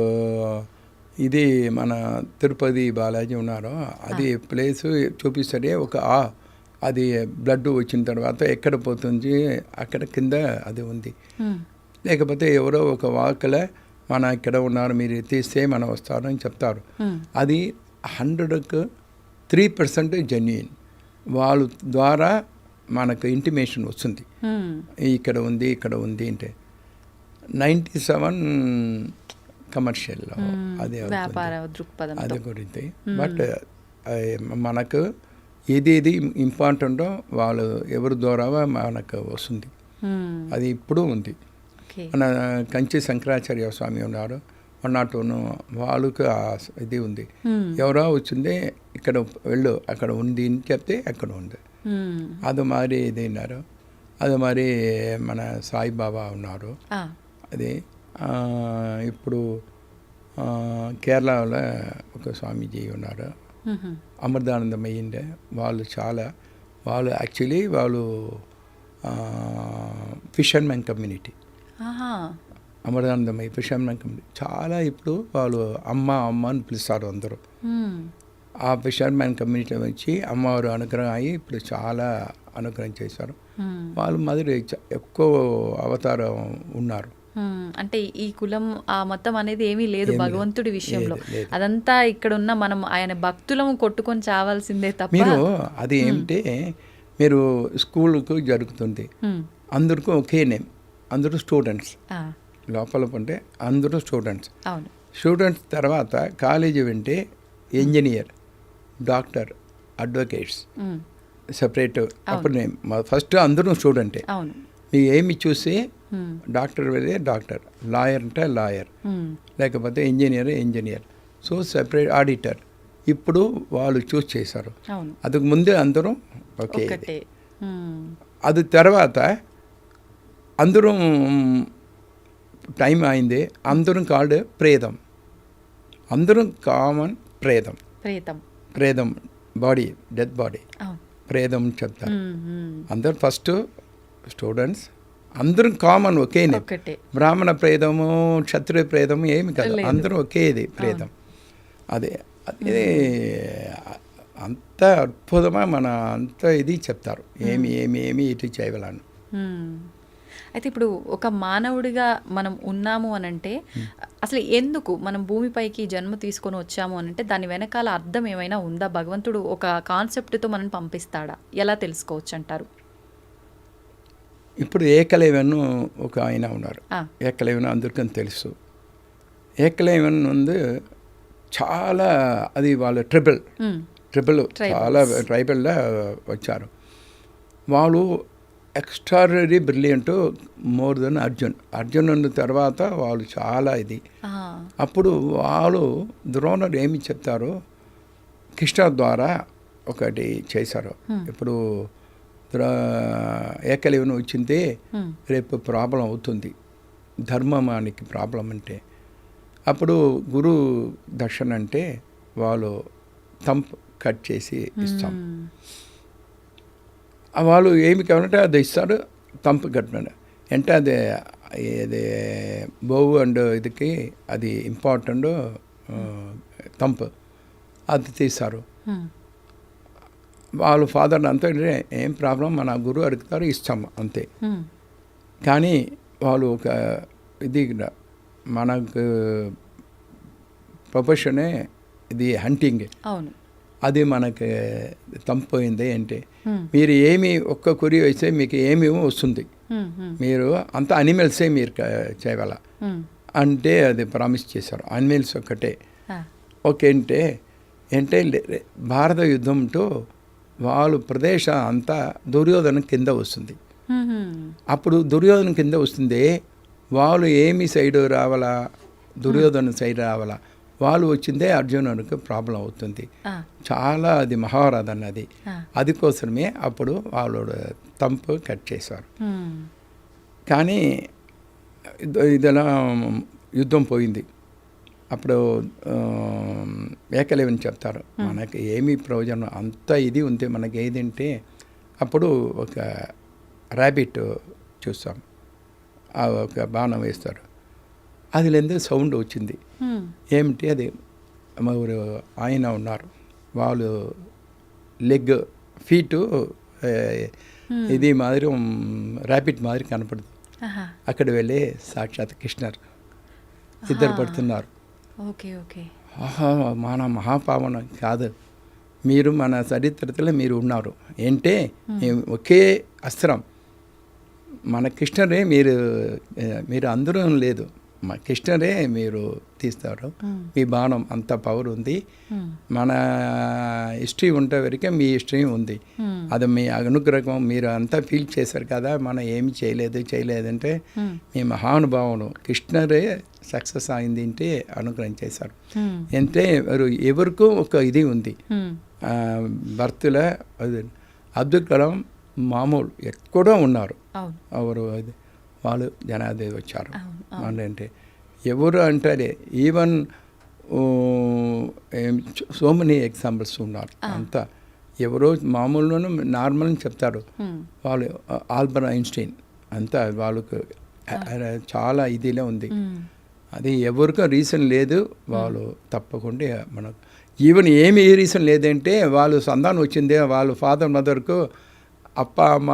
ఇది మన తిరుపతి బాలాజీ ఉన్నారో అది ప్లేస్ చూపిస్తాడే అది బ్లడ్ వచ్చిన తర్వాత ఎక్కడ పోతుంది అక్కడ కింద అది ఉంది. లేకపోతే ఎవరో ఒక వాకలే మన ఇక్కడ ఉన్నారు మీరు తీస్తే మనం వస్తారని చెప్తారు. అది 100కు 3% జెన్యూన్. వాళ్ళ ద్వారా మనకు ఇంటిమేషన్ వస్తుంది ఇక్కడ ఉంది అంటే. 97 కమర్షియల్లో అదే అది గురించి. బట్ మనకు ఏది ఇంపార్టెంటో వాళ్ళు ఎవరి ద్వారా మనకు వస్తుంది. అది ఇప్పుడు ఉంది. మన కంచి శంకరాచార్య స్వామి ఉన్నారు 102 వాళ్ళకు ఇది ఉంది. ఎవరో వచ్చింది ఇక్కడ వెళ్ళు అక్కడ ఉంది అని చెప్తే అక్కడ ఉంది. అది మరి ఇది ఉన్నారు. అది మరి మన సాయిబాబా ఉన్నారు. అది ఇప్పుడు కేరళలో ఒక స్వామీజీ ఉన్నారు అమృతానందమయ్యిండే. వాళ్ళు actually fishermen community, Amritanandamayi fishermen community. చాలా ఇప్పుడు వాళ్ళు అమ్మ అని పిలుస్తారు అందరూ. ఆ ఫిషర్మెన్ కమ్యూనిటీ వచ్చి అమ్మవారు అనుగ్రహం అయ్యి ఇప్పుడు చాలా అనుగ్రహం చేశారు. వాళ్ళు మొదటి ఎక్కువ అవతారం ఉన్నారు. అంటే ఈ కులం ఆ మతం అనేది ఏమీ లేదు భగవంతుడి విషయంలో. అదంతా ఇక్కడ ఉన్న మనం ఆయన భక్తులము కొట్టుకొని చావాల్సిందే తప్ప. మీరు అది ఏమిటే మీరు స్కూల్కు జరుగుతుంది అందరికీ ఒకే నేమ్, అందరూ స్టూడెంట్స్. లోపల ఉంటే అందరూ స్టూడెంట్స్ తర్వాత కాలేజీ వింటే ఇంజనీర్, డాక్టర్, అడ్వకేట్స్ సెపరేట్. అప్పుడు నేమ్ ఫస్ట్ అందరూ స్టూడెంటే. మీకు ఏమి చూసి డాక్టర్ వెళ్ళే డాక్టర్, లాయర్ అంటే లాయర్, లేకపోతే ఇంజనీర్. So separate auditor. ఇప్పుడు వాళ్ళు చూస్ చేశారు. అందుకు ముందే అందరూ ఓకే. అది తర్వాత అందరూ టైం అయింది అందరం కాల్డ్ ప్రేతం. అందరం కామన్ ప్రేతం బాడీ, డెత్ బాడీ ప్రేతం చెప్తారు. అందరు ఫస్ట్ స్టూడెంట్స్ అందరం కామన్ ఒకేనే. బ్రాహ్మణ ప్రేతము క్షత్రియ ప్రేతము ఏమి కాదు, అందరూ ఒకేది ప్రేతం. అదే అంత అద్భుతమా మన అంత ఇది చెప్తారు ఏమి ఇటు చేయగలను. అయితే ఇప్పుడు ఒక మానవుడిగా మనం ఉన్నాము అనంటే అసలు ఎందుకు మనం భూమిపైకి జన్మ తీసుకొని వచ్చాము అనంటే దాని వెనకాల అర్థం ఏమైనా ఉందా? భగవంతుడు ఒక కాన్సెప్ట్తో మనం పంపిస్తాడా? ఎలా తెలుసుకోవచ్చు అంటారు? ఇప్పుడు ఏకలవ్యన్ ఒక ఆయన ఉన్నారు. ఏకలవ్యన్ అందరికీ తెలుసు. ఏకలవ్యన్ ఉంది చాలా అది వాళ్ళ ట్రిబుల్ చాలా ట్రైబల్లో వచ్చారు. వాళ్ళు extraordinary brilliant, more than Arjun ఉన్న తర్వాత వాళ్ళు చాలా ఇది. అప్పుడు వాళ్ళు ద్రోణుడు ఏమి చెప్తారు కృష్ణ ద్వారా ఒకటి చేశారు. ఇప్పుడు ఏకలవ్యన్ వచ్చిందే రేపు ప్రాబ్లం అవుతుంది ధర్మానికి ప్రాబ్లం అంటే. అప్పుడు గురు దర్శనం అంటే వాళ్ళు తంప్ కట్ చేసి ఇస్తాం. వాళ్ళు ఏమి కావాలంటే అది ఇస్తారు. తంప్ కట్టండి అంటే అది బోవు అండ్ ఇదికి అది ఇంపార్టెంట్ తంప్ అది తీస్తారు. వాళ్ళు ఫాదర్ అంతా ఏం ప్రాబ్లం మన గురువు అడుగుతారు ఇస్తాం అంతే. కానీ వాళ్ళు ఒక ఇది మనకు ప్రొఫెషనే ఇది హంటింగ్. అది మనకి తంపోయింది అంటే మీరు ఏమి ఒక్క కురి వేస్తే మీకు ఏమి వస్తుంది, మీరు అంత అనిమల్సే మీరు చేయగల అంటే అది ప్రామిస్ చేశారు. అనిమల్స్ ఒక్కటే ఓకే అంటే భారత యుద్ధంతో వాళ్ళు ప్రదేశం అంతా దుర్యోధన కింద వస్తుంది. అప్పుడు దుర్యోధన కింద వస్తుంది వాళ్ళు ఏమి సైడ్ రావాలా, దుర్యోధన సైడ్ రావాలా, వాళ్ళు వచ్చిందే అర్జునుడికి ప్రాబ్లం అవుతుంది. చాలా అది మహావరాధ అన్నది. అది కోసమే అప్పుడు వాళ్ళు తంపు కట్ చేశారు. కానీ ఇదలా యుద్ధం పోయింది. అప్పుడు ఏకలవ్యుని చెప్తారు, మనకి ఏమీ ప్రయోజనం అంత ఇది ఉంది మనకి ఏదంటే, అప్పుడు ఒక ర్యాబిట్ చూస్తాం, ఒక బాణం వేస్తారు, అది లేదో సౌండ్ వచ్చింది. ఏమిటి అది? మరి ఆయన ఉన్నారు, వాళ్ళు లెగ్ ఫీటు ఇది మాదిరి ర్యాబిట్ మాదిరి కనపడదు. అక్కడ వెళ్ళి సాక్షాత్ కృష్ణర్ ఇద్దరు పడుతున్నారు. మన మహాపావన కాదు, మీరు మన చరిత్రలో మీరు ఉన్నారు ఏంటే, ఒకే అస్త్రం మన కృష్ణరే, మీరు అందరూ లేదు, మా కృష్ణరే మీరు తీస్తారు, మీ బాణం అంత పవర్ ఉంది, మన హిస్టరీ ఉంటే వరకే మీ హిస్టరీ ఉంది, అది మీ అనుగ్రహం మీరు అంతా ఫీల్ చేశారు కదా, మనం ఏమి చేయలేదంటే మీ మహానుభావులు కృష్ణరే సక్సెస్ అయింది అంటే అనుగ్రహం చేశారు. అంటే ఎవరికూ ఒక ఇది ఉంది. భర్తల అబ్దుల్ కలాం మామూలు ఎక్కడో ఉన్నారు, ఎవరు వాళ్ళు జనాదేవి వచ్చారు. అంటే ఎవరు అంటారే, ఈవెన్ సో మెనీ ఎగ్జాంపుల్స్ ఉన్నారు. అంతా ఎవరో మామూలును నార్మల్ అని చెప్తారు. వాళ్ళు ఆల్బర్ట్ ఐన్స్టీన్ అంతా వాళ్ళకు చాలా ఇదిలో ఉంది. అది ఎవరికో రీజన్ లేదు, వాళ్ళు తప్పకుండా మనకు ఈవెన్ ఏమి రీజన్ లేదంటే, వాళ్ళు సంతానం వచ్చిందే వాళ్ళ ఫాదర్ మదర్కు అప్ప అమ్మ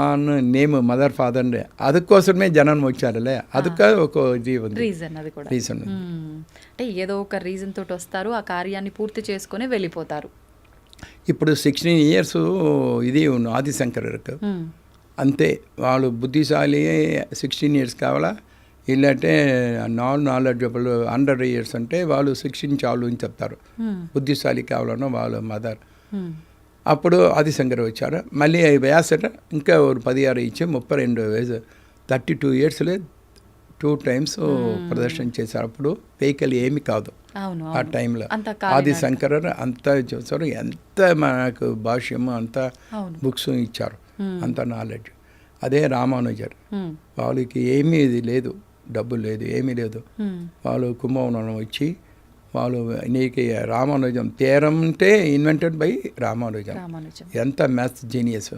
నేమ్ మదర్ ఫాదర్ అదుకోసమే జనం వచ్చారులే, అదొక ఒక ఇది ఉంది, రీజన్ అంటే ఏదో ఒక రీజన్ తోటి వస్తారు, ఆ కార్యాన్ని పూర్తి చేసుకొని వెళ్ళిపోతారు. ఇప్పుడు 16 years ఇది ఆదిశంకరులకు అంతే, వాళ్ళు బుద్ధిశాలి 16 years కావాలా, ఇలాంటే నాలెడ్జబుల్ 100 years అంటే వాళ్ళు 16 చాలు అని చెప్తారు. బుద్ధిశాలి కావాలన్నా వాళ్ళ మదర్. అప్పుడు ఆదిశంకర్ వచ్చారు, మళ్ళీ వ్యాసట ఇంకా ఒక 16 ఇచ్చి 32 వయసు 32 yearsలో 2 times ప్రదర్శన చేశారు. అప్పుడు వెహికల్ ఏమి కాదు ఆ టైంలో. ఆదిశంకర్ అంతా చూసారు, ఎంత మనకు భాష్యము అంత బుక్స్ ఇచ్చారు, అంత నాలెడ్జ్. అదే రామానుజర్, వాళ్ళకి ఏమీ ఇది లేదు, డబ్బు లేదు, ఏమీ లేదు, వాళ్ళు కుంభకోణం వచ్చి వాళ్ళు నీకు రామానుజం తీరం అంటే ఇన్వెంటెడ్ బై రామానుజం. ఎంత మ్యాథ్స్ జీనియస్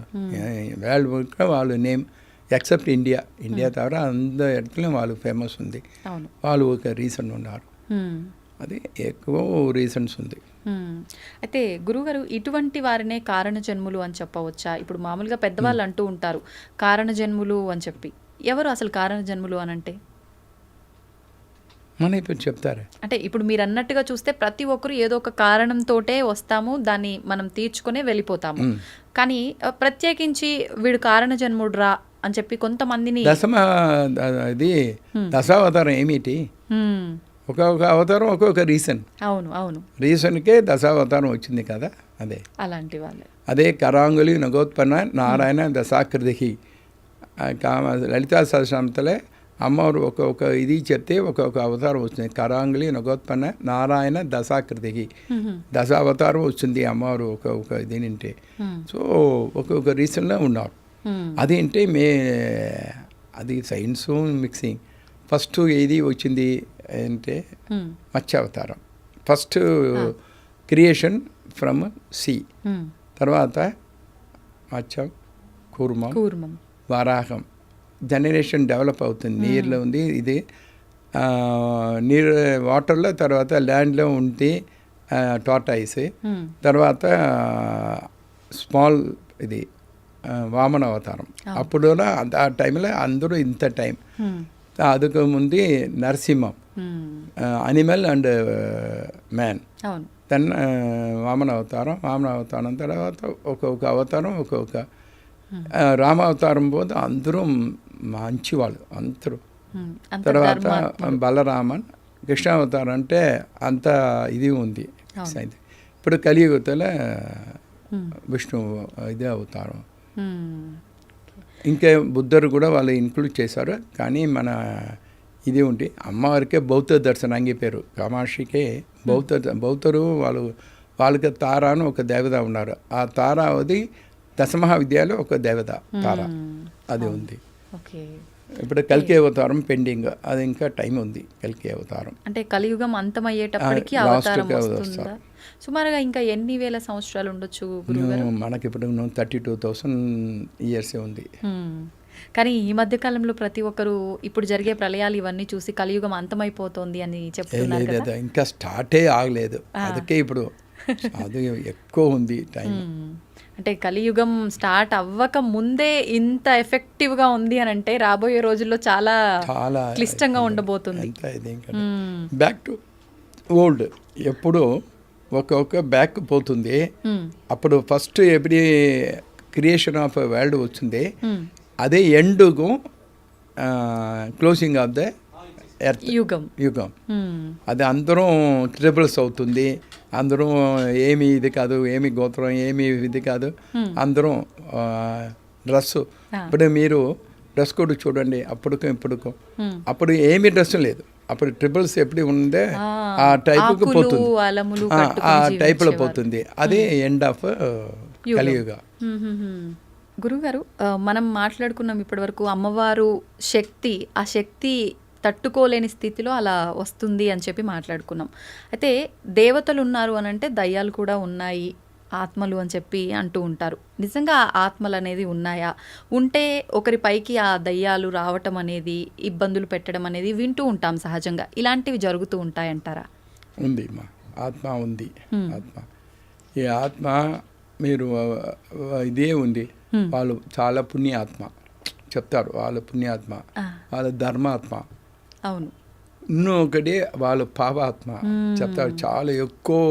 వరల్డ్ వాళ్ళు నేమ్ ఎక్సెప్ట్ ఇండియా తవిర అందరి ఎడతలో వాళ్ళు ఫేమస్ ఉంది. వాళ్ళు ఒక రీజన్ ఉన్నారు, అది ఎక్కువ రీజన్స్ ఉంది. అయితే గురుగారు, ఇటువంటి వారినే కారణ జన్ములు అని చెప్పవచ్చా? ఇప్పుడు మామూలుగా పెద్దవాళ్ళు అంటూ ఉంటారు కారణ జన్ములు అని చెప్పి. ఎవరు అసలు కారణ జన్ములు అని అంటే? మన ఇప్పుడు చెప్తారా అంటే ఇప్పుడు మీరు అన్నట్టుగా చూస్తే ప్రతి ఒక్కరు ఏదో ఒక కారణంతోటే వస్తాము, దాన్ని మనం తీర్చుకునే వెళ్ళిపోతాము. కానీ ప్రత్యేకించి వీడు కారణ జన్ముడు రా అని చెప్పి కొంతమందిని ఇది దశావతారం ఏమిటి, ఒక్కొక్క అవతారం ఒక్కొక్క రీజన్. అవును రీజన్కే దశావతారం వచ్చింది కదా. అదే అలాంటి వాళ్ళే, అదే కరాంగులి నగోత్పన్న నారాయణ దశాకృతి లలితా సహస్రనామంలో అమ్మవారు ఒక్కొక్క ఇది చెప్తే ఒక్కొక్క అవతారం వస్తుంది. కరాంగులి నగోత్పన్న నారాయణ దశాకృతికి దశావతారం వస్తుంది అమ్మవారు ఒక్కొక్క ఇది నింటే. సో ఒక్కొక్క రీజన్లో ఉన్నారు. అదేంటే అది సైన్స్ మిక్సింగ్. ఫస్ట్ ఏది వచ్చింది అంటే మత్స్యావతారం, ఫస్ట్ క్రియేషన్ ఫ్రమ్ సీ, తర్వాత మత్స్యం, కూర్మం, వరాహం, జనరేషన్ డెవలప్ అవుతుంది. నీరులో ఉంది ఇది, నీరు వాటర్లో, తర్వాత ల్యాండ్లో ఉంటే టార్టాయిస్, తర్వాత స్మాల్ ఇది వామన అవతారం. అప్పుడు ఆ టైంలో అందరూ ఇంత టైం, అదుకు ముందు Narasimham, animal and man, then Vamana అవతారం తర్వాత ఒక్కొక్క అవతారం ఒక్కొక్క. రామావతారం పోతే అందరూ మంచివాళ్ళు అందరూ. తర్వాత బలరామన్, కృష్ణావతారం అంటే అంత ఇది ఉంది. ఇప్పుడు కలియుగతలో విష్ణు ఇదే అవతారం. ఇంకా బుద్ధుడు కూడా వాళ్ళు ఇంక్లూడ్ చేశారు. కానీ మన ఇది ఉంటే అమ్మవారికే బౌద్ధ దర్శనాంగి పేరు. కామాక్షికే బౌద్ధరు వాళ్ళకి తార అని ఒక దేవత ఉన్నారు. ఆ తార అది దశమహావిద్యాలో ఒక దేవత తార, అది ఉంది. ఓకే. ఇప్పుడు కల్కి అవతారం పెండింగ్, అది ఇంకా టైం ఉంది. కల్కి అవతారం అంటే కలియుగం అంతమయ్యేటప్పటికి అవతారం వస్తుందా? సుమారుగా ఇంకా ఎన్ని వేల సంవత్సరాలు ఉండొచ్చు గురుగారు? మనకి ఇప్పుడు 32,000 ఇయర్స్ ఉంది. కానీ ఈ మధ్య కాలంలో ప్రతి ఒక్కరు ఇప్పుడు జరిగే ప్రళయాలు ఇవన్నీ చూసి కలియుగం అంతమైపోతుంది అని చెప్తున్నారు కదా. ఇంకా స్టార్టే ఆగలేదు, అందుకే ఇప్పుడు అది ఎక్కువ ఉంది టైం. అంటే కలియుగం స్టార్ట్ అవ్వక ముందే ఇంత ఎఫెక్టివ్గా ఉంది అని అంటే రాబోయే రోజుల్లో చాలా చాలా క్లిష్టంగా ఉండబోతుంది. బ్యాక్ టు ఓల్డ్, ఎప్పుడు ఒక్కొక్క బ్యాక్ పోతుంది. అప్పుడు first every creation of world వచ్చింది, అదే ఎండుకు క్లోజింగ్ ఆఫ్ ద ఎర్త్ యుగం. అది అందరం ట్రిబుల్స్ అవుతుంది, అందరం ఏమి ఇది కాదు, ఏమి గోత్రం, ఏమి ఇది కాదు, అందరం డ్రెస్సు. ఇప్పుడు మీరు డ్రెస్ కోడ్ చూడండి, అప్పుడుకు ఇప్పుడుకు. అప్పుడు ఏమి డ్రెస్ లేదు, అప్పుడు ట్రిబుల్స్ ఎప్పుడు ఉందే ఆ టైపుకి పోతుంది, ఆ టైపులో పోతుంది. అదే ఎండ్ ఆఫ్ కలియుగ. గురుగారు, మనం మాట్లాడుకున్నాం ఇప్పటి వరకు అమ్మవారు శక్తి, ఆ శక్తి తట్టుకోలేని స్థితిలో అలా వస్తుంది అని చెప్పి మాట్లాడుకున్నాం. అయితే దేవతలు ఉన్నారు అని అంటే దయ్యాలు కూడా ఉన్నాయి, ఆత్మలు అని చెప్పి అంటూ ఉంటారు. నిజంగా ఆత్మలు అనేది ఉన్నాయా? ఉంటే ఒకరి పైకి ఆ దయ్యాలు రావటం అనేది, ఇబ్బందులు పెట్టడం అనేది వింటూ ఉంటాం సహజంగా. ఇలాంటివి జరుగుతూ ఉంటాయంటారా? ఉంది మా ఆత్మ ఉంది. ఆత్మ, ఈ ఆత్మ మీరు ఇదే ఉంది. వాళ్ళు చాలా పుణ్యాత్మ చెప్తారు, వాళ్ళ పుణ్యాత్మ, వాళ్ళ ధర్మాత్మ. అవును. ఇంకొకటి వాళ్ళు పాపాత్మ చెప్తారు. చాలా ఎక్కువ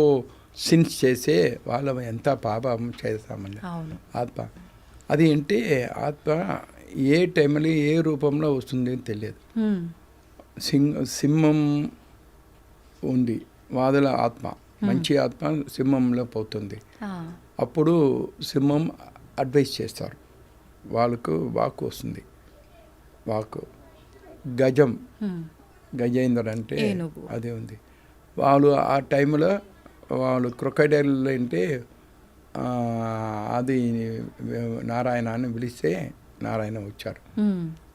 సిన్స్ చేసే వాళ్ళు ఎంత పాపం చేస్తామని ఆత్మ. అది అంటే ఆత్మ ఏ టైంలో ఏ రూపంలో వస్తుంది అని తెలియదు. సింహం ఉంది, వాదుల ఆత్మ, మంచి ఆత్మ సింహంలో పోతుంది. అప్పుడు సింహం అడ్వైస్ చేస్తారు, వాళ్ళకు వాక్ వస్తుంది. వాక్ గజేంద్ర అంటే అదే ఉంది. వాళ్ళు ఆ టైంలో వాళ్ళు క్రొకడైల్ అంటే అది నారాయణ అని పిలిస్తే నారాయణ వచ్చారు.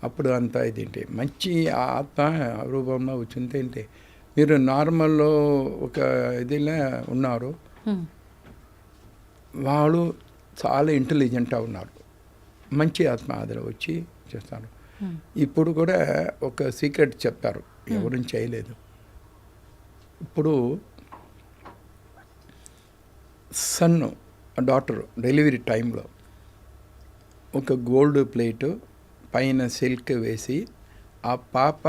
అప్పుడు అంతా ఇదేంటి మంచి ఆత్మ రూపంలో వచ్చింది. ఏంటి మీరు నార్మల్లో ఒక ఇదిలా ఉన్నారు, వాళ్ళు చాలా ఇంటెలిజెంట్గా ఉన్నారు, మంచి ఆత్మ అదిలో వచ్చి చేస్తారు. ఇప్పుడు కూడా ఒక సీక్రెట్ చెప్తారు, ఎవరు చేయలేదు. ఇప్పుడు సన్ డాటర్ డెలివరీ టైంలో ఒక గోల్డ్ ప్లేటు పైన సిల్క్ వేసి ఆ పాప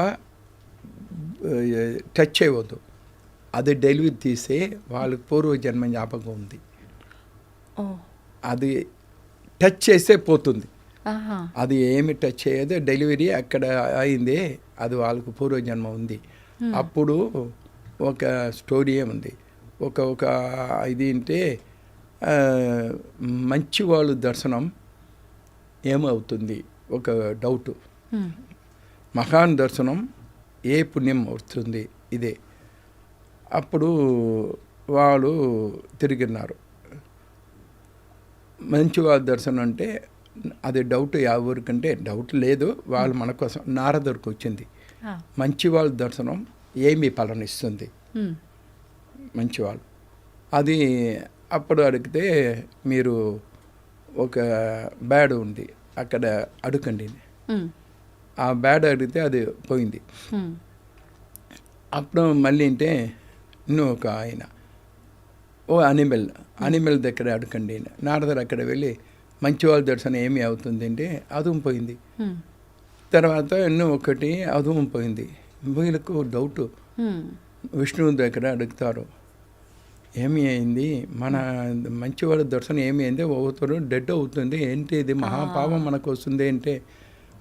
టచ్ చేయవద్దు, అది డెలివరీ తీసే వాళ్ళకి పూర్వజన్మ జ్ఞాపకం ఉంది. అది టచ్ చేస్తే పోతుంది, అది ఏమి టచ్ చేయదు. డెలివరీ అక్కడ అయింది, అది వాళ్ళకు పూర్వజన్మ ఉంది. అప్పుడు ఒక స్టోరీ ఉంది, ఒక ఇది అంటే మంచి వాళ్ళు దర్శనం ఏమవుతుంది, ఒక డౌటు. మహాన్ దర్శనం ఏ పుణ్యం వస్తుంది, ఇదే. అప్పుడు వాళ్ళు తిరిగినారు. మంచి వాళ్ళ దర్శనం అంటే అది డౌట్ ఎవరికంటే డౌట్ లేదు, వాళ్ళు మన కోసం నారదుడికి వచ్చింది. మంచి వాళ్ళ దర్శనం ఏమి ఫలనిస్తుంది, మంచివాళ్ళు. అది అప్పుడు అడిగితే మీరు ఒక బ్యాడ్ ఉంది అక్కడ అడగండి, ఆ బ్యాడ్ అడిగితే అది పోయింది. అప్పుడు మళ్ళీ అంటే இன்னும் ఒక ఆయన అనిమల్ దగ్గర అడగండి, నారదుడు అక్కడ వెళ్ళి మంచి వాళ్ళ దర్శనం ఏమి అవుతుంది అంటే అదుం పోయింది. తర్వాత ఎన్నో ఒకటి అదుం పోయింది. వీళ్ళకు డౌటు, విష్ణువు దగ్గర అడుగుతారు, ఏమి అయింది, మన మంచివాళ్ళ దర్శనం ఏమి అయింది, ఒకరు డెడ్ అవుతుంది, ఏంటి ఇది మహాపాపం మనకు వస్తుంది అంటే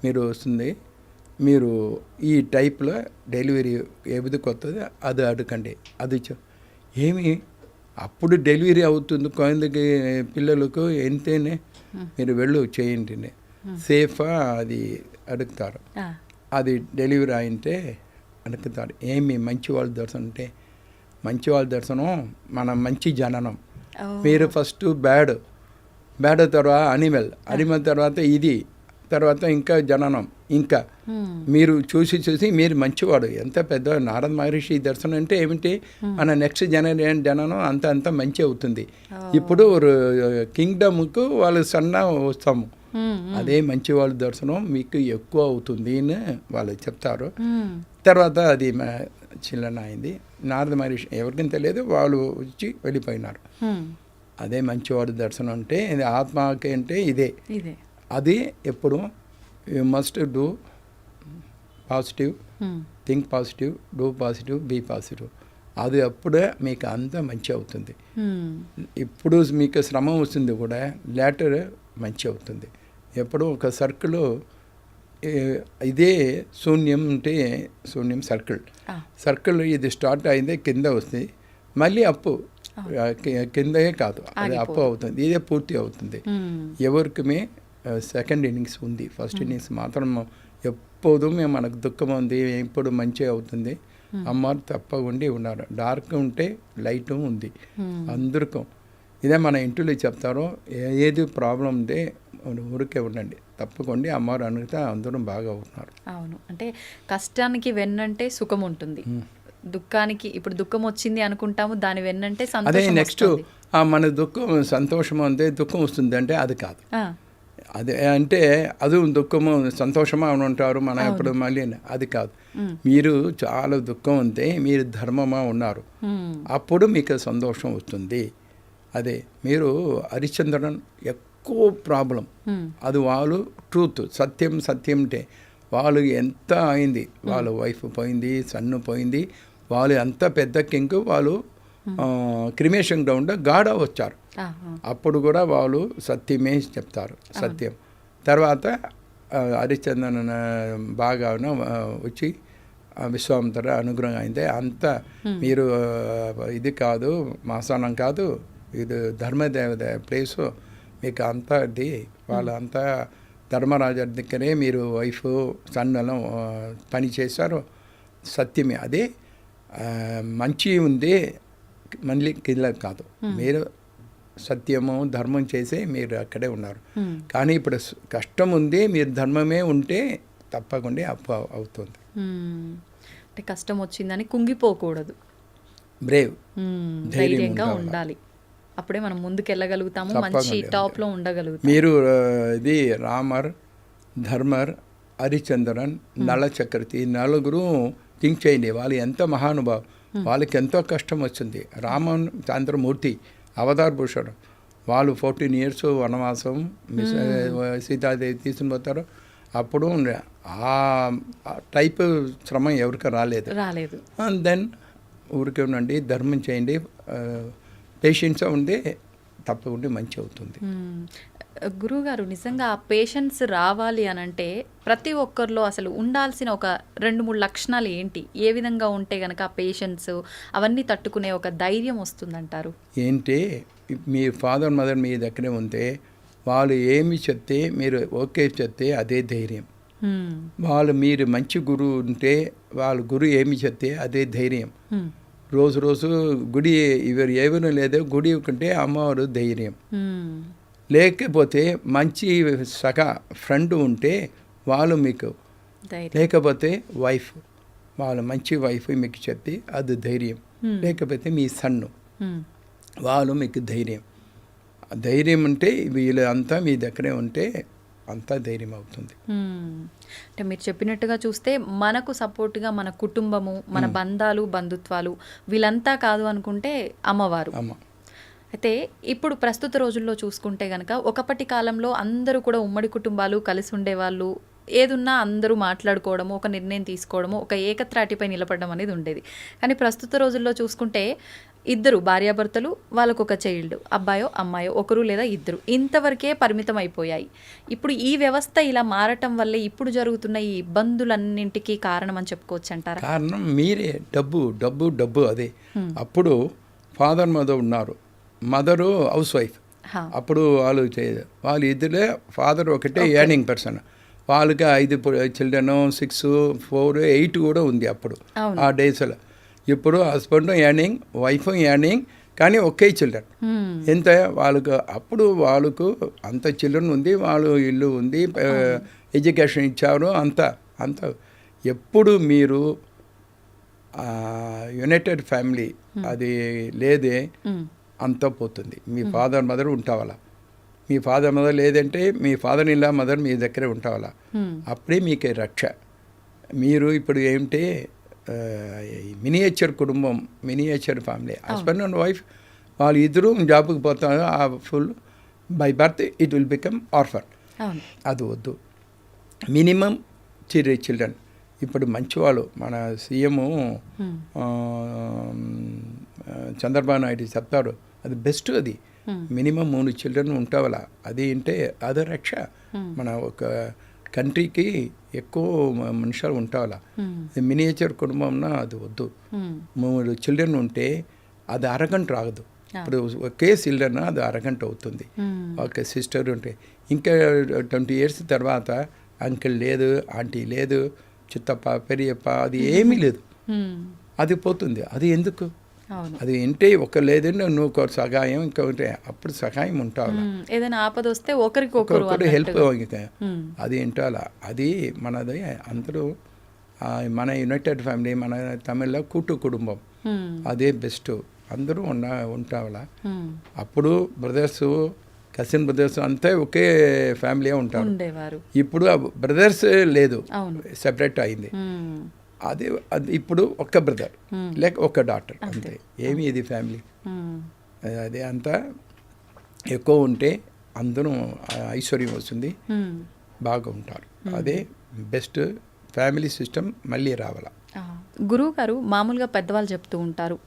మీరు వస్తుంది, మీరు ఈ టైప్లో డెలివరీ ఏది కొత్తది అది అడగండి. అది ఏమి అప్పుడు డెలివరీ అవుతుంది కొంతకి పిల్లలకు ఎంతనే మీరు వెళ్ళు చేయండి, సేఫా అది అడుగుతారు. అది డెలివరీ అయింటే అనుకుతారు. ఏమి మంచి వాళ్ళ దర్శనం అంటే, మంచి వాళ్ళ దర్శనం మన మంచి జననం. మీరు ఫస్ట్ బ్యాడ్ తర్వాత అనిమల్ తర్వాత ఇది, తర్వాత ఇంకా జననం, ఇంకా మీరు చూసి మీరు మంచివాడు. ఎంత పెద్ద నారద మహర్షి దర్శనం అంటే ఏమిటి, మన నెక్స్ట్ జననం అంత మంచి అవుతుంది. ఇప్పుడు కింగ్డమ్కు వాళ్ళు సన్న వస్తాము, అదే మంచి వాళ్ళ దర్శనం మీకు ఎక్కువ అవుతుంది అని వాళ్ళు చెప్తారు. తర్వాత అది చిల్లన అయింది. నారద మహర్షి ఎవరికైనా తెలియదు, వాళ్ళు వచ్చి వెళ్ళిపోయినారు. అదే మంచివాడి దర్శనం అంటే ఇది ఆత్మకి అంటే ఇదే. అది ఎప్పుడు you must do positive, think positive, do positive, be positive. అది అప్పుడే మీకు అంత మంచి అవుతుంది. ఇప్పుడు మీకు శ్రమ వస్తుంది కూడా, లేటర్ మంచి అవుతుంది. ఎప్పుడు ఒక సర్కిల్ ఇదే శూన్యం అంటే శూన్యం సర్కిల్ ఇది స్టార్ట్ అయిందే కింద వస్తుంది, మళ్ళీ అప్పు కిందే కాదు, అది అప్పు అవుతుంది, ఇదే పూర్తి అవుతుంది. ఎవరికి సెకండ్ ఇన్నింగ్స్ ఉంది, ఫస్ట్ ఇన్నింగ్స్ మాత్రం ఎప్పుడు మనకు దుఃఖం ఉంది, ఎప్పుడు మంచి అవుతుంది. అమ్మారు తప్పకుండా ఉన్నారు. డార్క్ ఉంటే లైట్ ఉంది అందరికీ. ఇదే మన ఇంట్లో చెప్తారో, ఏది ప్రాబ్లం ఉంటే ఊరికే ఉండండి, తప్పకుండా అమ్మవారు అడిగితే అందరం బాగా ఉన్నారు. అవును, అంటే కష్టానికి వెన్నంటే సుఖం ఉంటుంది, దుఃఖానికి ఇప్పుడు దుఃఖం వచ్చింది అనుకుంటాము, దాని వెన్నంటే సంతోషం. అదే నెక్స్ట్ మన దుఃఖం సంతోషం అంటే దుఃఖం వస్తుంది అంటే అది కాదు. అదే అంటే అది దుఃఖము సంతోషమా అని ఉంటారు మన ఇప్పుడు మళ్ళీ, అది కాదు. మీరు చాలా దుఃఖం ఉంటే మీరు ధర్మమా ఉన్నారు, అప్పుడు మీకు సంతోషం వస్తుంది. అదే మీరు హరిశ్చంద్రన్ ఎక్కువ ప్రాబ్లం, అది వాళ్ళు ట్రూత్ సత్యం అంటే వాళ్ళు ఎంత అయింది, వాళ్ళ వైఫ్ పోయింది, సన్ను పోయింది, వాళ్ళు అంత పెద్ద కింగ్, వాళ్ళు క్రిమేషన్ గ్రౌండ్ గాఢ వచ్చారు. అప్పుడు కూడా వాళ్ళు సత్యమే చెప్తారు, సత్యం. తర్వాత హరిశ్చంద్రన్ బాగా వచ్చి విశ్వామిత్ర అనుగ్రహం అయింది. అంత మీరు ఇది కాదు, మాసానం కాదు, ఇది ధర్మదేవత ప్లేసు, మీకు అంతా ఇది వాళ్ళంతా ధర్మరాజు దగ్గరే మీరు వైఫ్ సన్నలో పని చేశారు, సత్యమే. అదే మంచి ఉంది, మళ్ళీ కింద కాదు. మీరు సత్యము ధర్మం చేసే మీరు అక్కడే ఉన్నారు. కానీ ఇప్పుడు కష్టం ఉంది, మీరు ధర్మమే ఉంటే తప్పకుండా అప్పు అవుతుంది. అంటే కష్టం వచ్చిందని కుంగిపోకూడదు, బ్రేవ్ ధైర్యంగా ఉండాలి, అప్పుడే మనం ముందుకెళ్ళగలుగుతాము, మంచి టాప్లో ఉండగలుగుతాం. మీరు ఇది రామర్, ధర్మర్, హరిశ్చంద్రన్, నల చక్రవర్తి నలుగురు థింక్ చేయండి, వాళ్ళు ఎంత మహానుభావం, వాళ్ళకి ఎంతో కష్టం వచ్చింది. రామన్ చంద్రమూర్తి అవతార్ పురుషుడు, వాళ్ళు 14 years వనవాసం సీతాదేవి తీసుకుని పోతారు. అప్పుడు ఆ టైప్ శ్రమ ఎవరికి రాలేదు. దెన్ ఊరికే ఉండండి, ధర్మం చేయండి, పేషెన్స్గా ఉండి తప్పకుండా మంచి అవుతుంది. గురువుగారు, నిజంగా ఆ పేషెన్స్ రావాలి అని అంటే ప్రతి ఒక్కరిలో అసలు ఉండాల్సిన ఒక 2-3 లక్షణాలు ఏంటి? ఏ విధంగా ఉంటే కనుక ఆ పేషెన్స్ అవన్నీ తట్టుకునే ఒక ధైర్యం వస్తుందంటారు? ఏంటి, మీ ఫాదర్ మదర్ మీ దగ్గరే ఉంటే వాళ్ళు ఏమి చెప్తే మీరు ఓకే చెప్తే అదే ధైర్యం. వాళ్ళు మీరు మంచి గురువు ఉంటే వాళ్ళు గురువు ఏమి చెప్తే అదే ధైర్యం. రోజు గుడి ఎవరు లేదో గుడి కంటే అమ్మవారు ధైర్యం. లేకపోతే మంచి ఫ్రెండ్ ఉంటే వాళ్ళు మీకు, లేకపోతే వైఫ్, వాళ్ళు మంచి వైఫ్ మీకు చెప్తే అది ధైర్యం. లేకపోతే మీ సన్ను, వాళ్ళు మీకు ధైర్యం. ధైర్యం అంటే వీళ్ళు అంతా మీ దగ్గరే ఉంటే అంతా ధైర్యం అవుతుంది. అంటే మీరు చెప్పినట్టుగా చూస్తే మనకు సపోర్ట్గా మన కుటుంబము, మన బంధాలు, బంధుత్వాలు వీళ్ళంతా కాదు అనుకుంటే అమ్మవారు. అయితే ఇప్పుడు ప్రస్తుత రోజుల్లో చూసుకుంటే కనుక ఒకప్పటి కాలంలో అందరూ కూడా ఉమ్మడి కుటుంబాలు కలిసి ఉండేవాళ్ళు, ఏదున్నా అందరూ మాట్లాడుకోవడము, ఒక నిర్ణయం తీసుకోవడము, ఒక ఏకత్రాటిపై నిలబడడం అనేది ఉండేది. కానీ ప్రస్తుత రోజుల్లో చూసుకుంటే ఇద్దరు భార్యాభర్తలు, వాళ్ళకు ఒక చైల్డ్, అబ్బాయో అమ్మాయో, ఒకరు లేదా ఇద్దరు, ఇంతవరకే పరిమితం అయిపోయాయి. ఇప్పుడు ఈ వ్యవస్థ ఇలా మారటం వల్లే ఇప్పుడు జరుగుతున్న ఈ ఇబ్బందులన్నింటికీ కారణం అని చెప్పుకోవచ్చు అంటారా? కారణం మీరే, డబ్బు అదే. అప్పుడు ఫాదర్ మదర్ ఉన్నారు, మదరు హౌస్ వైఫ్, అప్పుడు వాళ్ళు ఇద్దరే, ఫాదర్ ఒకటే ఎర్నింగ్ పర్సన్, వాళ్ళకి 5 చిల్డ్రన్, 6, 4, 8 కూడా ఉంది అప్పుడు ఆ డేస్లో. ఇప్పుడు హస్బెండ్ ఎర్నింగ్, వైఫ్ ఎర్నింగ్, కానీ ఒకే చిల్డ్రన్. ఎంత వాళ్ళకు అప్పుడు వాళ్ళకు అంత చిల్డ్రన్ ఉంది, వాళ్ళు ఇల్లు ఉంది, ఎడ్యుకేషన్ ఇచ్చారు, అంత ఎప్పుడు మీరు యునైటెడ్ ఫ్యామిలీ అది లేదే అంతా పోతుంది. మీ ఫాదర్ మదర్ ఉంటావాలా, మీ ఫాదర్ మదర్ లేదంటే మీ ఫాదర్ ఇన్ లా మదర్ మీ దగ్గరే ఉంటావాలా, అప్పుడే మీకే రక్ష. మీరు ఇప్పుడు ఏంటి మినియేచర్ కుటుంబం, miniature family, husband and wife వాళ్ళు ఇద్దరు జాబ్కి పోతారు, ఆ full by birth it will become orphan. అది వద్దు. Minimum children. ఇప్పుడు మంచివాళ్ళు మన సీఎం చంద్రబాబు నాయుడు చెప్తారు, అది బెస్ట్. అది మినిమం 3 చిల్డ్రన్ ఉంటావాలా, అది అంటే అదే రక్ష. మన ఒక కంట్రీకి ఎక్కువ మనుషులు ఉంటావాలా. మినియేచర్ కుటుంబంన అది వద్దు. 3 చిల్డ్రన్ ఉంటే అది అరగంట రాగదు. ఇప్పుడు ఒకే చిల్డ్రన్ అది అరగంట అవుతుంది. ఒక సిస్టర్ ఉంటే ఇంకా 20 years తర్వాత అంకిల్ లేదు, ఆంటీ లేదు, చిత్తప్ప, పెరియప్ప, అది ఏమీ లేదు, అది పోతుంది. అది ఎందుకు? అది ఏంటే ఒక లేదంటే నువ్వు సహాయం ఇంకా ఉంటే అప్పుడు సహాయం ఉంటావు. ఏదైనా ఆపద వస్తే ఒకరికి హెల్ప్ అది ఉంటాలా. అది మనది అందరూ మన యునైటెడ్ ఫ్యామిలీ, మన తమిళ్లో కూటు కుటుంబం, అదే బెస్ట్. అందరూ ఉంటావాలా. అప్పుడు బ్రదర్స్, కజిన్ బ్రదర్స్ అంతా ఒకే ఫ్యామిలీ ఉంటారు. ఇప్పుడు బ్రదర్స్ లేదు, సెపరేట్ అయింది. అది ఇప్పుడు ఒక్క బ్రదర్ లేక ఒక్క డాటర్ అంతే. ఏమి ఇది ఫ్యామిలీ? అదే అంతా ఎక్కువ ఉంటే అందరూ ఐశ్వర్యం వస్తుంది, బాగా ఉంటారు. అదే బెస్ట్ ఫ్యామిలీ సిస్టమ్ మళ్ళీ రావాలా. గురువు గారు, మామూలుగా పెద్దవాళ్ళు చెప్తూ ఉంటారు,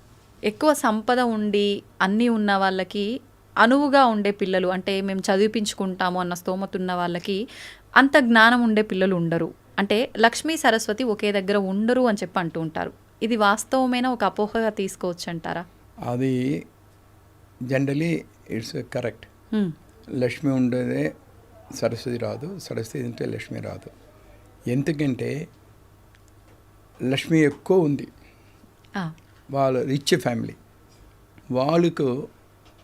ఎక్కువ సంపద ఉండి అన్నీ ఉన్న వాళ్ళకి అనువుగా ఉండే పిల్లలు, అంటే మేము చదివిపించుకుంటాము అన్న స్తోమత ఉన్న వాళ్ళకి అంత జ్ఞానం ఉండే పిల్లలు ఉండరు, అంటే లక్ష్మీ సరస్వతి ఒకే దగ్గర ఉండరు అని చెప్పి అంటూ ఉంటారు. ఇది వాస్తవమైన ఒక అపోహగా తీసుకోవచ్చు అంటారా? అది జనరలీ ఇట్స్ కరెక్ట్. లక్ష్మి ఉండేదే సరస్వతి రాదు, సరస్వతి ఉంటే లక్ష్మి రాదు. ఎందుకంటే లక్ష్మి ఎక్కువ ఉంది, వాళ్ళ రిచ్ ఫ్యామిలీ, వాళ్ళకు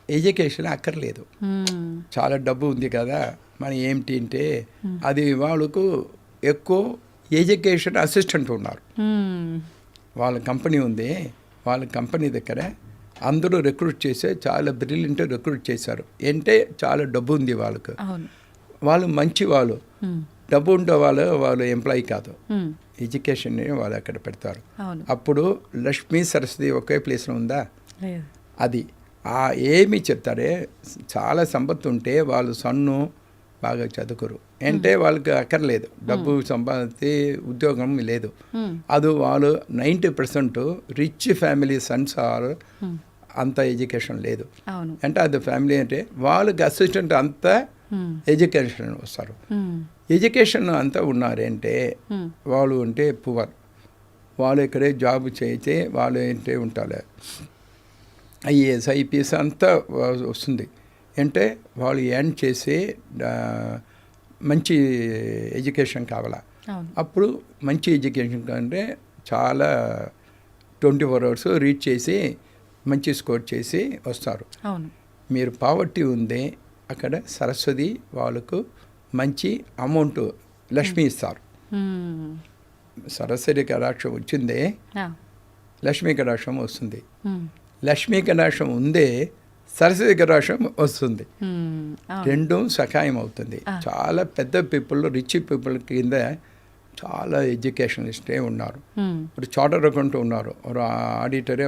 ఎడ్యుకేషన్ అక్కర్లేదు, చాలా డబ్బు ఉంది కదా. మన ఏమిటి అంటే అది వాళ్ళకు ఎక్కువ ఎడ్యుకేషన్ అసిస్టెంట్ ఉన్నారు. వాళ్ళ కంపెనీ ఉంది, వాళ్ళ కంపెనీ దగ్గర అందరూ రిక్రూట్ చేసే చాలా బ్రిలియంట్ రిక్రూట్ చేశారు. అంటే చాలా డబ్బు ఉంది వాళ్ళకు, వాళ్ళు మంచి వాళ్ళు, డబ్బు ఉండే వాళ్ళు ఎంప్లాయీ కాదు, ఎడ్యుకేషన్ వాళ్ళు అక్కడ పెడతారు. అప్పుడు లక్ష్మీ సరస్వతి ఒకే ప్లేస్లో ఉందా? అది ఏమి చెప్తారే, చాలా సంపత్తి ఉంటే వాళ్ళు సన్ను బాగా చదువుకోరు, అంటే వాళ్ళకి అక్కర్లేదు, డబ్బు సంపాదించి ఉద్యోగం లేదు. అది వాళ్ళు 90% రిచ్ ఫ్యామిలీ సన్స్ ఆర్ అంత ఎడ్యుకేషన్ లేదు. అంటే అది ఫ్యామిలీ అంటే వాళ్ళకి అసిస్టెంట్ అంతా ఎడ్యుకేషన్ వస్తారు. ఎడ్యుకేషన్ అంతా ఉన్నారంటే వాళ్ళు అంటే పువర్, వాళ్ళు ఇక్కడే జాబ్ చేస్తే వాళ్ళు ఏంటే ఉంటారు. ఐఏఎస్, ఐపీఎస్ అంతా వస్తుంది. అంటే వాళ్ళు ఎర్న్ చేసి మంచి ఎడ్యుకేషన్ కావాలా. అప్పుడు మంచి ఎడ్యుకేషన్ అంటే చాలా 24 hours రీడ్ చేసి మంచి స్కోర్ చేసి వస్తారు. మీరు పావర్టీ ఉంది అక్కడ సరస్వతి వాళ్ళకు మంచి అమౌంట్ లక్ష్మి ఇస్తారు. సరస్వతి కటాక్షం వచ్చిందే లక్ష్మీ కటాక్షం వస్తుంది. లక్ష్మీ కటాక్షం ఉందే సరస్వతి కటాక్షం వస్తుంది. రెండు సహాయం అవుతుంది. చాలా పెద్ద పీపుల్, రిచ్ పీపుల్ కింద చాలా ఎడ్యుకేషనిస్టే ఉన్నారు. ఇప్పుడు చార్టర్డ్ అకౌంట్ ఉన్నారు, ఆడిటరే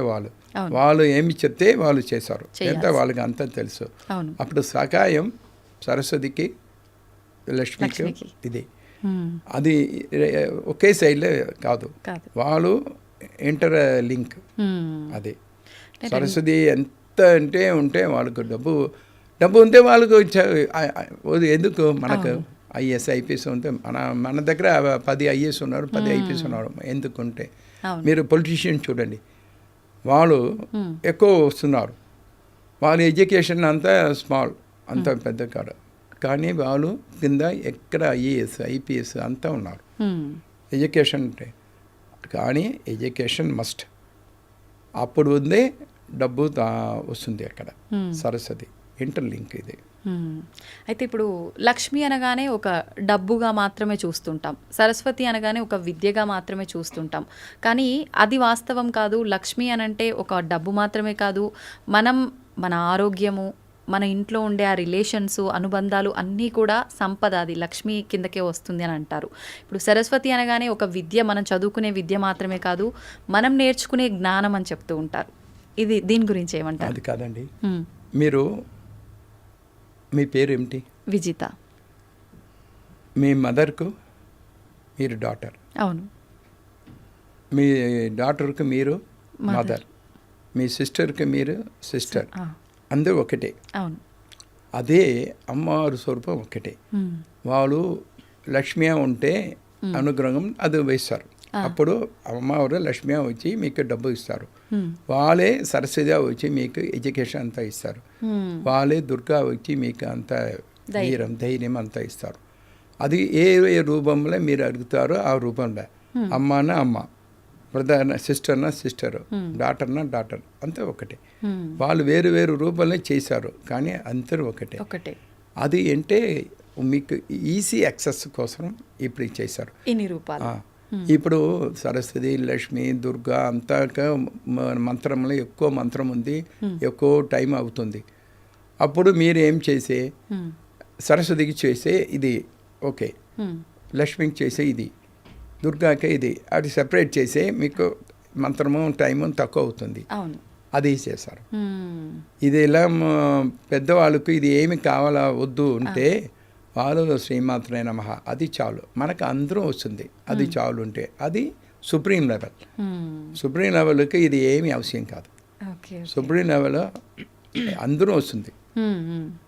వాళ్ళు ఏమి చెప్తే వాళ్ళు చేశారు, ఎంత వాళ్ళకి అంతా తెలుసు. అప్పుడు సహాయం సరస్వతికి లక్ష్మికి ఇది అది ఒకే సైడ్లో కాదు, వాళ్ళు ఇంటర్ లింక్. అది సరస్వతి ఎంత అంటే ఉంటే వాళ్ళకు డబ్బు ఉంటే వాళ్ళకు ఎందుకు మనకు ఐఏఎస్ ఐపీఎస్ ఉంటే మన దగ్గర 10 ఐఏఎస్ ఉన్నారు, 10 ఐపీఎస్ ఉన్నారు. ఎందుకుంటే మీరు పొలిటీషియన్ చూడండి, వాళ్ళు ఎక్కువ వస్తున్నారు, వాళ్ళ ఎడ్యుకేషన్ అంతా స్మాల్, అంత పెద్ద కాదు. కానీ వాళ్ళు కింద ఎక్కడ ఐఏఎస్ ఐపీఎస్ అంతా ఉన్నారు. ఎడ్యుకేషన్ అంటే కానీ ఎడ్యుకేషన్ మస్ట్. అప్పుడు ఉందే డబ్బు వస్తుంది అక్కడ. సరస్వతి ఇంటర్లింక్ ఇది. అయితే ఇప్పుడు లక్ష్మి అనగానే ఒక డబ్బుగా మాత్రమే చూస్తుంటాం, సరస్వతి అనగానే ఒక విద్యగా మాత్రమే చూస్తుంటాం. కానీ అది వాస్తవం కాదు. లక్ష్మి అనంటే ఒక డబ్బు మాత్రమే కాదు, మన ఆరోగ్యము, మన ఇంట్లో ఉండే ఆ రిలేషన్స్, అనుబంధాలు అన్నీ కూడా సంపద, అది లక్ష్మి కిందకే వస్తుంది అని అంటారు. ఇప్పుడు సరస్వతి అనగానే ఒక విద్య, మనం చదువుకునే విద్య మాత్రమే కాదు, మనం నేర్చుకునే జ్ఞానం అని చెప్తూ ఉంటారు. దీని గురించి ఏమంటారు? అది కాదండి. మీరు మీ పేరు ఏమిటి? విజిత. మీ మదర్కు మీరు డాటర్. అవును. మీ డాటర్కి మీరు మదర్, మీ సిస్టర్కి మీరు సిస్టర్, అందరూ ఒకటే. అవును. అదే అమ్మవారి స్వరూపం ఒకటే. వాళ్ళు లక్ష్మి ఉంటే అనుగ్రహం అది వేస్తారు. అప్పుడు అమ్మవారు లక్ష్మి వచ్చి మీకు డబ్బు ఇస్తారు. వాళ్ళే సరస్వతి వచ్చి మీకు ఎడ్యుకేషన్ అంతా ఇస్తారు. వాళ్ళే దుర్గా వచ్చి మీకు అంత ధైర్యం అంతా ఇస్తారు. అది ఏ రూపంలో మీరు అడుగుతారో ఆ రూపంలో, అమ్మనా అమ్మ, బ్రదర్న సిస్టర్నా సిస్టర్, డాటర్నా డాటర్, అంతా ఒకటే. వాళ్ళు వేరు వేరు రూపంలో చేశారు కానీ అందరూ ఒకటే. అది అంటే మీకు ఈజీ యాక్సెస్ కోసం ఇప్పుడు చేశారు ఇన్ని రూపాలు. ఇప్పుడు సరస్వతి, లక్ష్మి, దుర్గా అంతా మంత్రంలో ఎక్కువ మంత్రం ఉంది, ఎక్కువ టైం అవుతుంది. అప్పుడు మీరు ఏం చేసే, సరస్వతికి చేసే ఇది ఓకే, లక్ష్మికి చేసే ఇది, దుర్గాకి ఇది, అది సెపరేట్ చేసే మీకు మంత్రము టైము తక్కువ అవుతుంది. అది చేశారు. ఇది ఇలా పెద్దవాళ్ళకు ఇది ఏమి కావాలా వద్దు ఉంటే వాళ్ళు శ్రీమాత్రే నమః అది చాలు, మనకు అందరూ వస్తుంది, అది చాలు ఉంటే అది సుప్రీం లెవెల్. సుప్రీం లెవెల్కి ఇది ఏమి అవసరం కాదు. సుప్రీం లెవెల్ అందరూ వస్తుంది.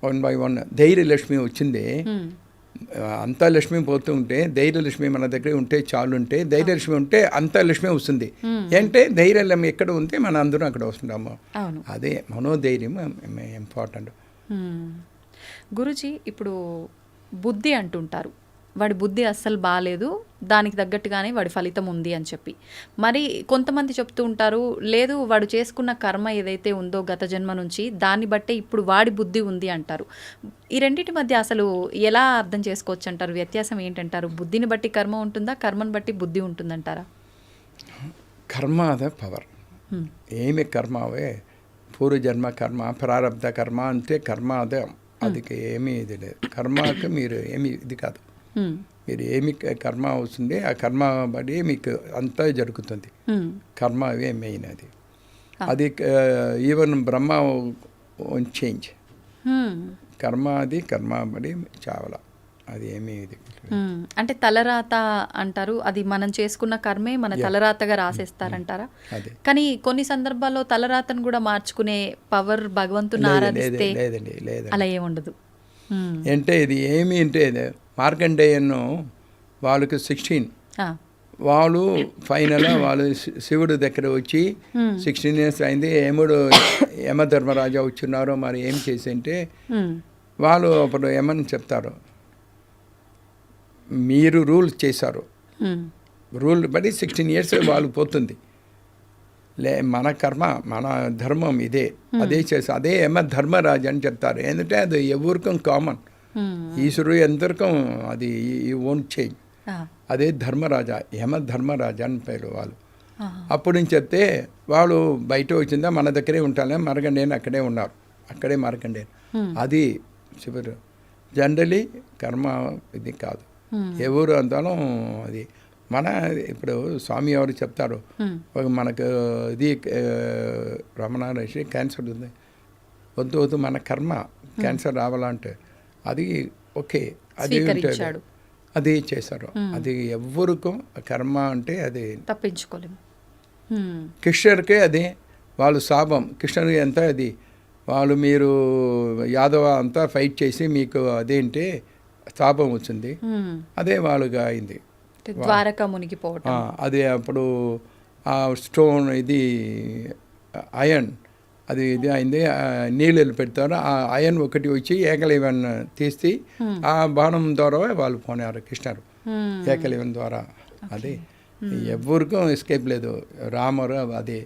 1 by 1 ధైర్యలక్ష్మి వచ్చింది, అంతా లక్ష్మి పోతూ ఉంటే ధైర్యలక్ష్మి మన దగ్గర ఉంటే చాలు, ఉంటే ధైర్యలక్ష్మి ఉంటే అంతా లక్ష్మి వస్తుంది. అంటే ధైర్యం ఎక్కడ ఉంటే మన అందరం అక్కడ వస్తున్నాము. అదే మనోధైర్యం ఇంపార్టెంట్. గురుజీ, ఇప్పుడు బుద్ధి అంటుంటారు, వాడి బుద్ధి అస్సలు బాగాలేదు, దానికి తగ్గట్టుగానే వాడి ఫలితం ఉంది అని చెప్పి. మరి కొంతమంది చెప్తూ ఉంటారు, లేదు వాడు చేసుకున్న కర్మ ఏదైతే ఉందో గత జన్మ నుంచి, దాన్ని బట్టే ఇప్పుడు వాడి బుద్ధి ఉంది అంటారు. ఈ రెండింటి మధ్య అసలు ఎలా అర్థం చేసుకోవచ్చు అంటారు? వ్యత్యాసం ఏంటంటారు? బుద్ధిని బట్టి కర్మ ఉంటుందా, కర్మను బట్టి బుద్ధి ఉంటుందంటారా? కర్మ అదే పవర్. ఏమి కర్మ అవే, పూర్వజన్మ కర్మ, ప్రారబ్ధ కర్మ అంటే కర్మ అదే, అది ఏమీ ఇది లేదు. కర్మకి మీరు ఏమి ఇది కాదు, మీరు ఏమి కర్మ వస్తుంది ఆ కర్మ బట్టి మీకు అంతా జరుగుతుంది. కర్మ అవే మెయిన్. అది ఈవెన్ బ్రహ్మ చేంజ్ కర్మ, అది కర్మ బడి చావల, అది ఏమీ ఇది అంటే తలరాత అంటారు, అది మనం చేసుకున్న కర్మే మన తలరాతగా రాసేస్తారంటారా? కానీ కొన్ని సందర్భాల్లో తలరాతను కూడా మార్చుకునే పవర్ భగవంతుని ఆరాధిస్తే అలా ఏముండదు. అంటే ఇది ఏమి అంటే మార్కండేయను వాళ్ళకి 16, వాళ్ళు ఫైనల్ వాళ్ళు శివుడు దగ్గర వచ్చి 16 years అయింది, యమధర్మరాజా వచ్చిన్నారు, మరి ఏం చేసి అంటే వాళ్ళు అప్పుడు ఏమని చెప్తారు, మీరు రూల్ చేశారు, రూల్ బట్టి 16 years వాళ్ళు పోతుంది, మన కర్మ మన ధర్మం ఇదే, అదే చేసి అదే యమధర్మరాజు అని చెప్తారు. ఎందుకంటే అది ఎవరికం కామన్, ఈశ్వరుడు ఎందరికం అది ఓంట్ చేంజ్. అదే ధర్మరాజా, యమధర్మరాజా అని పేరు వాళ్ళు. అప్పుడు నుంచి చెప్తే వాళ్ళు బయట వచ్చిందా మన దగ్గరే ఉంటానే, మార్కండేయుని అక్కడే ఉన్నారు, అక్కడే మార్కండేయుని. అది శివుడు జనరలీ కర్మ ఇది కాదు, ఎవరు అంతాను అది మన. ఇప్పుడు స్వామి ఎవరు చెప్తారు, మనకు ఇది రమణ ఋషి క్యాన్సర్ ఉంది, వద్దు వద్దు మన కర్మ క్యాన్సర్ రావాలంటే అది ఓకే, అది ఉంటుంది, అది చేశారు. అది ఎవరికో కర్మ అంటే అది తప్పించుకోలేము. కృష్ణుడికే అది వాళ్ళు శాపం, కృష్ణుడికి ఎంత అది వాళ్ళు మీరు యాదవ అంతా ఫైట్ చేసి మీకు అదేంటే శాపం వచ్చింది, అదే వాళ్ళుగా అయింది, ద్వారక మునిగిపోవటం. అది అప్పుడు ఆ స్టోన్ ఇది ఐరన్ అది ఇది అయింది, నీళ్ళు పెడతారు, ఆ అయన్ ఒకటి వచ్చి ఏకలీవన్ తీసి ఆ బాణం ద్వారా వాళ్ళు పోనారు కృష్ణరు ఏకలీవన్ ద్వారా. అదే ఎవరికూ ఎస్కేప్ లేదు, రామరు అదే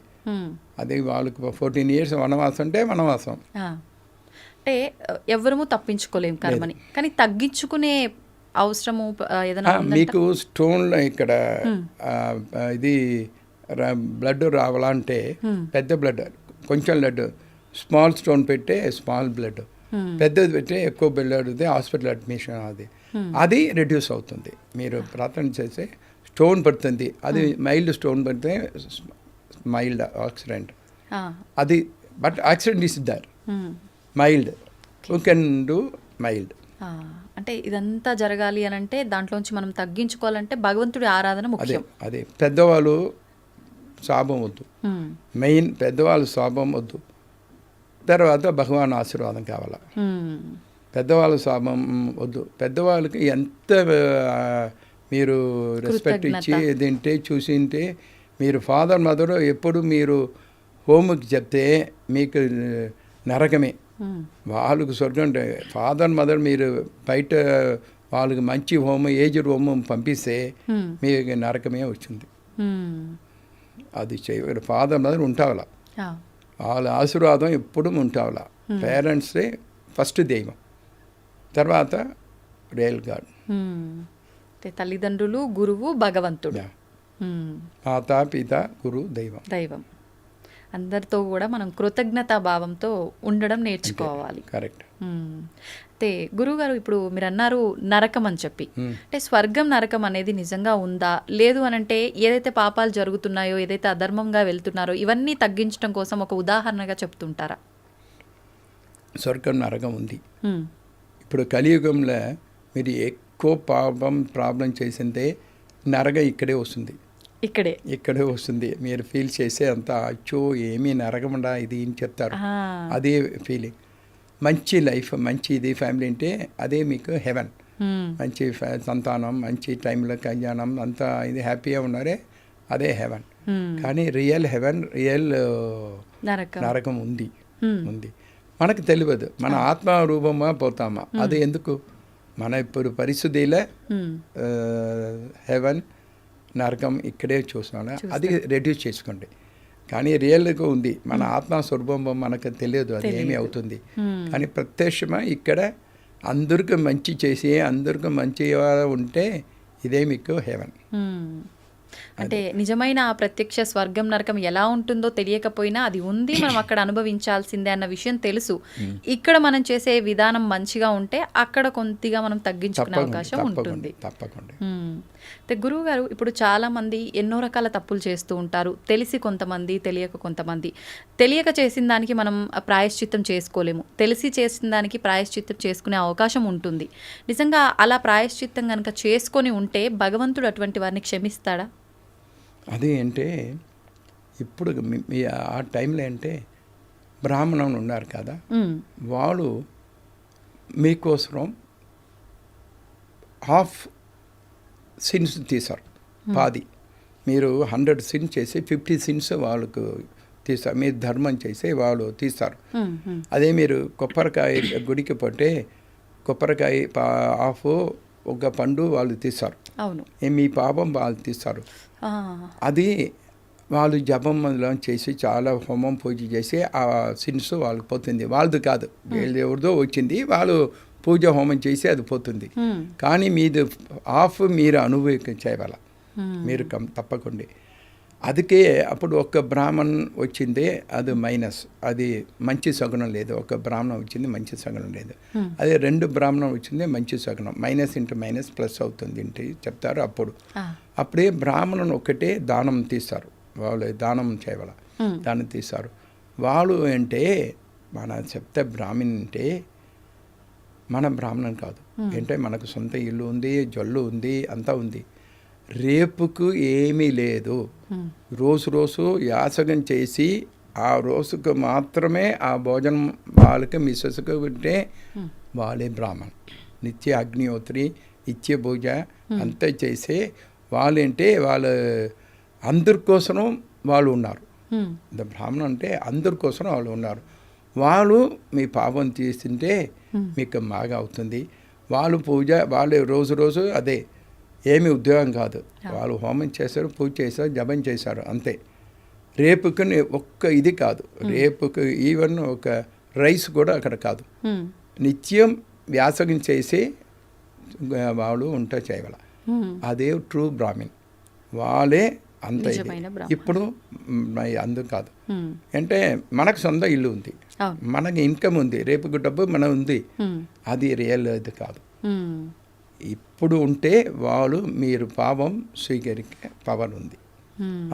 అది వాళ్ళకి 14 years వనవాసం అంటే వనవాసం. అంటే ఎవరము తప్పించుకోలేము కర్మని, కానీ తగ్గించుకునే అవసరము ఏదైనా మీకు స్టోన్లో ఇక్కడ ఇది బ్లడ్ రావాలంటే పెద్ద బ్లడ్, కొంచెం బ్లడ్, స్మాల్ స్టోన్ పెట్టే స్మాల్ బ్లడ్, పెద్దది పెట్టే ఎక్కువ బ్లడ్, హాస్పిటల్ అడ్మిషన్ అది రెడ్యూస్ అవుతుంది. మీరు ప్రార్థన చేసే స్టోన్ పడుతుంది, అది మైల్డ్ స్టోన్ పడితే మైల్డ్ యాక్సిడెంట్ అది, but accident is there mild, you can do mild. అంటే ఇదంతా జరగాలి అని అంటే దాంట్లోంచి మనం తగ్గించుకోవాలంటే భగవంతుడి ఆరాధన ముఖ్యం. అదే పెద్దవాళ్ళు శాపం వద్దు, మెయిన్ పెద్దవాళ్ళు శాపం వద్దు, తర్వాత భగవాన్ ఆశీర్వాదం కావాలా. పెద్దవాళ్ళ శాపం వద్దు, పెద్దవాళ్ళకి ఎంత మీరు రెస్పెక్ట్ ఇచ్చి తింటే చూసింటే, మీరు ఫాదర్ మదర్ ఎప్పుడు మీరు హోమ్కి చెప్తే మీకు నరకమే, వాళ్ళకు స్వర్గం. ఫాదర్ మదర్ మీరు బయట వాళ్ళకి మంచి హోమ్, ఏజ్డ్ హోమ్ పంపిస్తే మీకు నరకమే వచ్చింది. అది చేయగలరు. ఫాదర్ మదర్ ఉంటావాల, వాళ్ళ ఆశీర్వాదం ఎప్పుడు ఉంటావాల. పేరెంట్సే ఫస్ట్ దైవం, తర్వాత రియల్ గాడ్. తల్లిదండ్రులు, గురువు, భగవంతుడు, మాత పిత గురు దైవం. దైవం అందరితో కూడా మనం కృతజ్ఞతా భావంతో ఉండడం నేర్చుకోవాలి. కరెక్ట్. అయితే గురువుగారు, ఇప్పుడు మీరు అన్నారు నరకం అని చెప్పి, అంటే స్వర్గం నరకం అనేది నిజంగా ఉందా, లేదు అని అంటే ఏదైతే పాపాలు జరుగుతున్నాయో, ఏదైతే అధర్మంగా వెళ్తున్నారో ఇవన్నీ తగ్గించడం కోసం ఒక ఉదాహరణగా చెప్తుంటారా? స్వర్గం నరకం ఉంది. ఇప్పుడు కలియుగంలో మీరు ఎక్కువ ప్రాబ్లం చేసిందే నరకం ఇక్కడే వస్తుంది, ఇక్కడే వస్తుంది. మీరు ఫీల్ చేసే అంత అచ్చో ఏమీ నరకముండా ఇది అని చెప్తారు, అదే ఫీలింగ్. మంచి లైఫ్, మంచి ఇది ఫ్యామిలీ అంటే అదే మీకు హెవెన్. మంచి సంతానం, మంచి టైంలో కళ్యాణం అంతా ఇది హ్యాపీగా ఉన్నారే, అదే హెవెన్. కానీ రియల్ హెవెన్, రియల్ నరకం ఉంది. మనకు తెలియదు, మన ఆత్మ రూపంగా పోతామా, అది ఎందుకు? మన ఇప్పుడు పరిస్థితిలో హెవెన్ నరకం ఇక్కడే చూస్తున్నాను, అది రెడ్యూస్ చేసుకోండి. కానీ రియల్గా ఉంది, మన ఆత్మ స్వరూపం మనకు తెలియదు అది ఏమి అవుతుంది. కానీ ప్రత్యక్షంగా ఇక్కడ అందరికీ మంచి చేసి అందరికీ మంచిగా ఉంటే ఇదే మీకు హెవెన్. అంటే నిజమైన ఆ ప్రత్యక్ష స్వర్గం నరకం ఎలా ఉంటుందో తెలియకపోయినా అది ఉంది, మనం అక్కడ అనుభవించాల్సిందే అన్న విషయం తెలుసు. ఇక్కడ మనం చేసే విధానం మంచిగా ఉంటే అక్కడ కొద్దిగా మనం తగ్గించుకునే అవకాశం ఉంటుంది. తప్పకుండా. గురువు గారు, ఇప్పుడు చాలా మంది ఎన్నో రకాల తప్పులు చేస్తూ ఉంటారు, తెలిసి కొంతమంది, తెలియక కొంతమంది. తెలియక చేసిన దానికి మనం ప్రాయశ్చిత్తం చేసుకోలేము, తెలిసి చేసిన దానికి ప్రాయశ్చిత్తం చేసుకునే అవకాశం ఉంటుంది. నిజంగా అలా ప్రాయశ్చిత్తం కనుక చేసుకొని ఉంటే భగవంతుడు అటువంటి వారిని క్షమిస్తాడా? అది అంటే ఇప్పుడు ఆ టైంలో అంటే బ్రాహ్మణులు ఉన్నారు కదా, వాళ్ళు మీకోసం హాఫ్ సిన్స్ తీశారు, పాది. మీరు 100 సిన్స్ చేసి 50 సిన్స్ వాళ్ళకు తీస్తారు, మీరు ధర్మం చేసి వాళ్ళు తీస్తారు. అదే మీరు కొబ్బరికాయ గుడికి పోతే కొబ్బరికాయ హాఫ్ ఒక పండు వాళ్ళు తీస్తారు, మీ పాపం వాళ్ళు తీస్తారు. అది వాళ్ళు జపం చేసి చాలా హోమం పూజ చేసి ఆ సిన్స్ వాళ్ళకి పోతుంది, వాళ్ళది కాదు, ఎవరిదో వచ్చింది, వాళ్ళు పూజ హోమం చేసి అది పోతుంది. కానీ మీది హాఫ్ మీరు అనుభవించేవాళ్ళ, మీరు తప్పకుండా. అందుకే అప్పుడు ఒక బ్రాహ్మణ్ వచ్చింది, అది మైనస్, అది మంచి సగుణం లేదు. ఒక బ్రాహ్మణం వచ్చింది, మంచి సగుణం లేదు. అదే 2 బ్రాహ్మణం వచ్చింది, మంచి సగుణం. మైనస్ ఇంటూ మైనస్ ప్లస్ అవుతుంది ఇంటి చెప్తారు. అప్పుడే బ్రాహ్మణుని ఒకటే దానం తీస్తారు, వాళ్ళు దానం చేయవాల, దానం తీస్తారు. వాళ్ళు అంటే మన చెప్తే బ్రాహ్మణ్ అంటే మన బ్రాహ్మణం కాదు, అంటే మనకు సొంత ఇల్లు ఉంది, జల్లు ఉంది, అంతా ఉంది. రేపుకు ఏమీ లేదు, రోజు యాసగం చేసి ఆ రోజుకు మాత్రమే ఆ భోజనం వాళ్ళకి మిస్సెస్కు ఉంటే వాళ్ళే బ్రాహ్మణ్. నిత్య అగ్నిహోత్రి, నిత్య పూజ అంతా చేసే వాళ్ళంటే వాళ్ళ అందరి కోసం వాళ్ళు ఉన్నారు. బ్రాహ్మణం అంటే అందరి కోసం వాళ్ళు ఉన్నారు. వాళ్ళు మీ పాపం తీస్తుంటే మీకు బాగా అవుతుంది. వాళ్ళు పూజ వాళ్ళు రోజు అదే, ఏమి ఉద్యోగం కాదు. వాళ్ళు హోమం చేశారు, పూజ చేశారు, జపం చేశారు, అంతే. రేపుకి ఒక్క ఇది కాదు, రేపుకి ఈవెన్ ఒక రైస్ కూడా అక్కడ కాదు. నిత్యం వ్యాసగం చేసి వాళ్ళు ఉంటా చేయగల, అదే ట్రూ బ్రాహ్మిన్. వాళ్ళే అంత ఇది. ఇప్పుడు అందుకు కాదు అంటే మనకు సొంత ఇల్లు ఉంది, మనకి ఇన్కమ్ ఉంది, రేపు డబ్బు మనం ఉంది, అది రియల్ ఇది కాదు. ఇప్పుడు ఉంటే వాళ్ళు మీరు పాపం స్వీకరించే పవర్ ఉంది,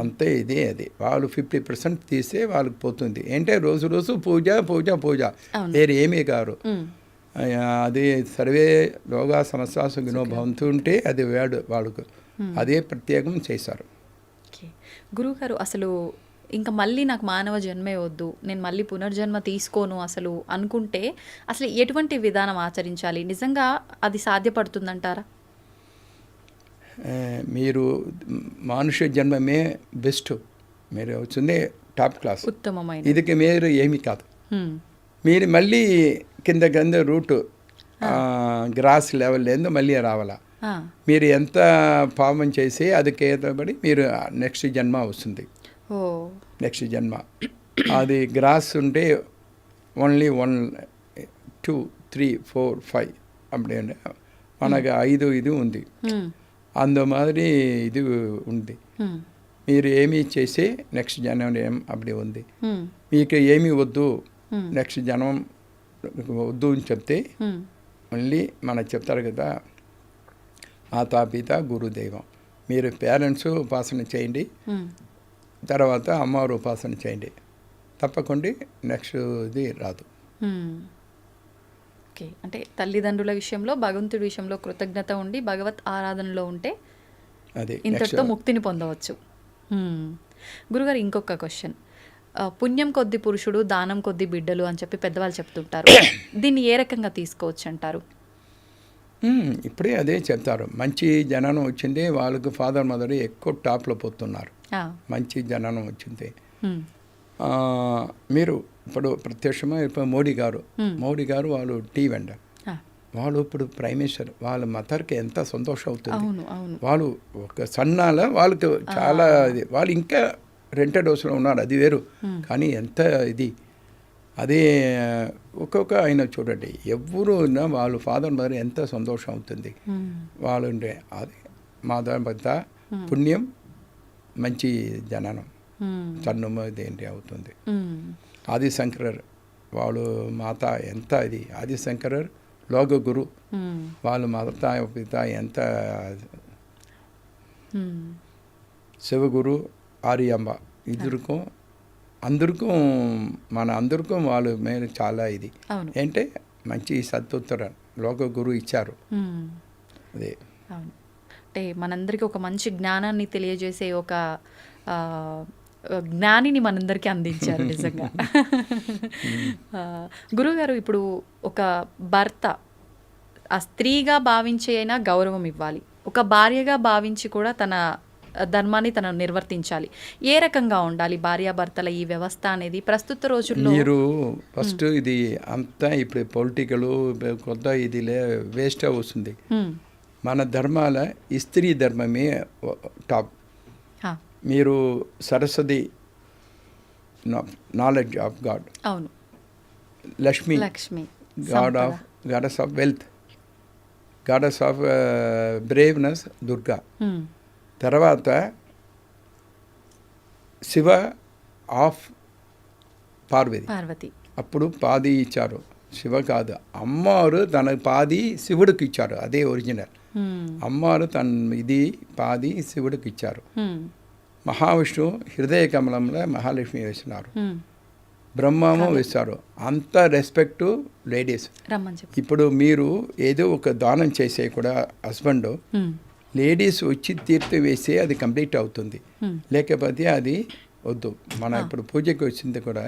అంతే. ఇది అది వాళ్ళు 50% తీస్తే వాళ్ళకి పోతుంది. అంటే రోజు పూజ పూజ పూజ, వేరే ఏమీ కాదు. అది సర్వే యోగా సమస్య సుఖినో భవంతు ఉంటే అది వాళ్ళకు అదే ప్రత్యేకం చేశారు. గురువుగారు, అసలు ఇంకా మళ్ళీ నాకు మానవ జన్మే వద్దు, నేను మళ్ళీ పునర్జన్మ తీసుకోను అసలు అనుకుంటే అసలు ఎటువంటి విధానం ఆచరించాలి? నిజంగా అది సాధ్యపడుతుందంటారా? మీరు మనుష్య జన్మమే బెస్ట్, మీరు వచ్చింది టాప్ క్లాస్, ఉత్తమమైన. ఇదికి మీరు ఏమీ కాదు. మీరు మళ్ళీ కింద రూట్ గ్రాస్ లెవెల్ ఏందో మళ్ళీ రావాలా. మీరు ఎంత పాపం చేసి అది కేతబడి మీరు నెక్స్ట్ జన్మ వస్తుంది. నెక్స్ట్ జన్మ అది గ్రాస్ ఉంటే ఓన్లీ 1 2 3 4 5 அப்படி మనకు 5 ఇది ఉంది. అందు మాదిరి ఇది ఉంది. మీరు ఏమి చేసి నెక్స్ట్ జన్మ ఏం అప్పుడే ఉంది. మీకు ఏమి వద్దు, నెక్స్ట్ జన్మం వద్దు అని చెప్తే మళ్ళీ మనకు చెప్తారు కదా, మాతాపిత గురుదైవం. మీరు పేరెంట్స్ ఉపాసన చేయండి, తర్వాత అమ్మవారు ఉపాసన చేయండి, తప్పకుండా నెక్స్ట్ ఇది రాదు. ఓకే, అంటే తల్లిదండ్రుల విషయంలో, భగవంతుడి విషయంలో కృతజ్ఞత ఉండి భగవత్ ఆరాధనలో ఉంటే అది ఇంతటితో ముక్తిని పొందవచ్చు. గురుగారు, ఇంకొక క్వశ్చన్. పుణ్యం కొద్ది పురుషుడు, దానం కొద్ది బిడ్డలు అని చెప్పి పెద్దవాళ్ళు చెప్తుంటారు. దీన్ని ఏ రకంగా తీసుకోవచ్చు అంటారు? ఇప్పుడే అదే చెప్తారు. మంచి జననం వచ్చింది వాళ్ళకు ఫాదర్ మదర్ ఎక్కువ టాప్లో పోతున్నారు. మంచి జననం వచ్చింది. మీరు ఇప్పుడు ప్రత్యక్షంగా ఇప్పుడు మోడీ గారు వాళ్ళు టీ వెండర్, వాళ్ళు ఇప్పుడు ప్రైమ్ మినిస్టర్, వాళ్ళ మదర్కి ఎంత సంతోషం అవుతుంది. వాళ్ళు ఒక సన్నాల వాళ్ళకి చాలా ఇది, వాళ్ళు ఇంకా రెంటెడ్ హౌస్లో ఉన్నారు, అది వేరు. కానీ ఎంత ఇది, అదే ఒక్కొక్క ఆయన చూడండి, ఎవరు వాళ్ళు ఫాదర్ మదర్ ఎంత సంతోషం అవుతుంది. వాళ్ళు ఉండే అది మాధవత పుణ్యం, మంచి జననం, చన్నుమది ఏంటి అవుతుంది. ఆదిశంకరర్ వాళ్ళు మాత ఎంత ఇది, ఆదిశంకరర్ లోక గురు, వాళ్ళు మాత పిత ఎంత, శివగురు ఆర్యంబ, ఇద్దరుకు అందరికీ మన అందరికీ వాళ్ళు మేము చాలా ఇది అంటే మంచి సత్తుత్తరం లోక గురువు ఇచ్చారు. అదే అంటే మనందరికీ ఒక మంచి జ్ఞానాన్ని తెలియజేసే ఒక జ్ఞానిని మనందరికీ అందించారు నిజంగా. గురువుగారు, ఇప్పుడు ఒక భర్త ఆ స్త్రీగా భావించి అయినా గౌరవం ఇవ్వాలి, ఒక భార్యగా భావించి కూడా తన ధర్మాన్ని తను నిర్వర్తించాలి. ఏ రకంగా ఉండాలి భార్యాభర్తల ఈ వ్యవస్థ అనేది ప్రస్తుత రోజుల్లో? మీరు ఫస్ట్ ఇది అంతా ఇప్పుడు పొలిటికల్ కొత్త ఇది వేస్ట్ వస్తుంది. మన ధర్మాల స్త్రీ ధర్మమే టాప్. మీరు సరస్వతి నాలెడ్జ్ ఆఫ్ గాడ్, అవును, Lakshmi goddess of wealth, goddess of braveness Durga, తర్వాత శివ ఆఫ్ పార్వతి. అప్పుడు పాది ఇచ్చారు, శివ కాదు, అమ్మవారు తన పాది శివుడికి ఇచ్చారు, అదే ఒరిజినల్. అమ్మవారు తన ఇది పాది శివుడికి ఇచ్చారు. మహావిష్ణువు హృదయ కమలంలో మహాలక్ష్మి వేసినారు, బ్రహ్మము వేశారు. అంత రెస్పెక్టు లేడీస్. ఇప్పుడు మీరు ఏదో ఒక దానం చేసే కూడా హస్బెండ్, లేడీస్ వచ్చి తీర్థం వేస్తే అది కంప్లీట్ అవుతుంది, లేకపోతే అది వద్దు. మన ఇప్పుడు పూజకి వచ్చింది కూడా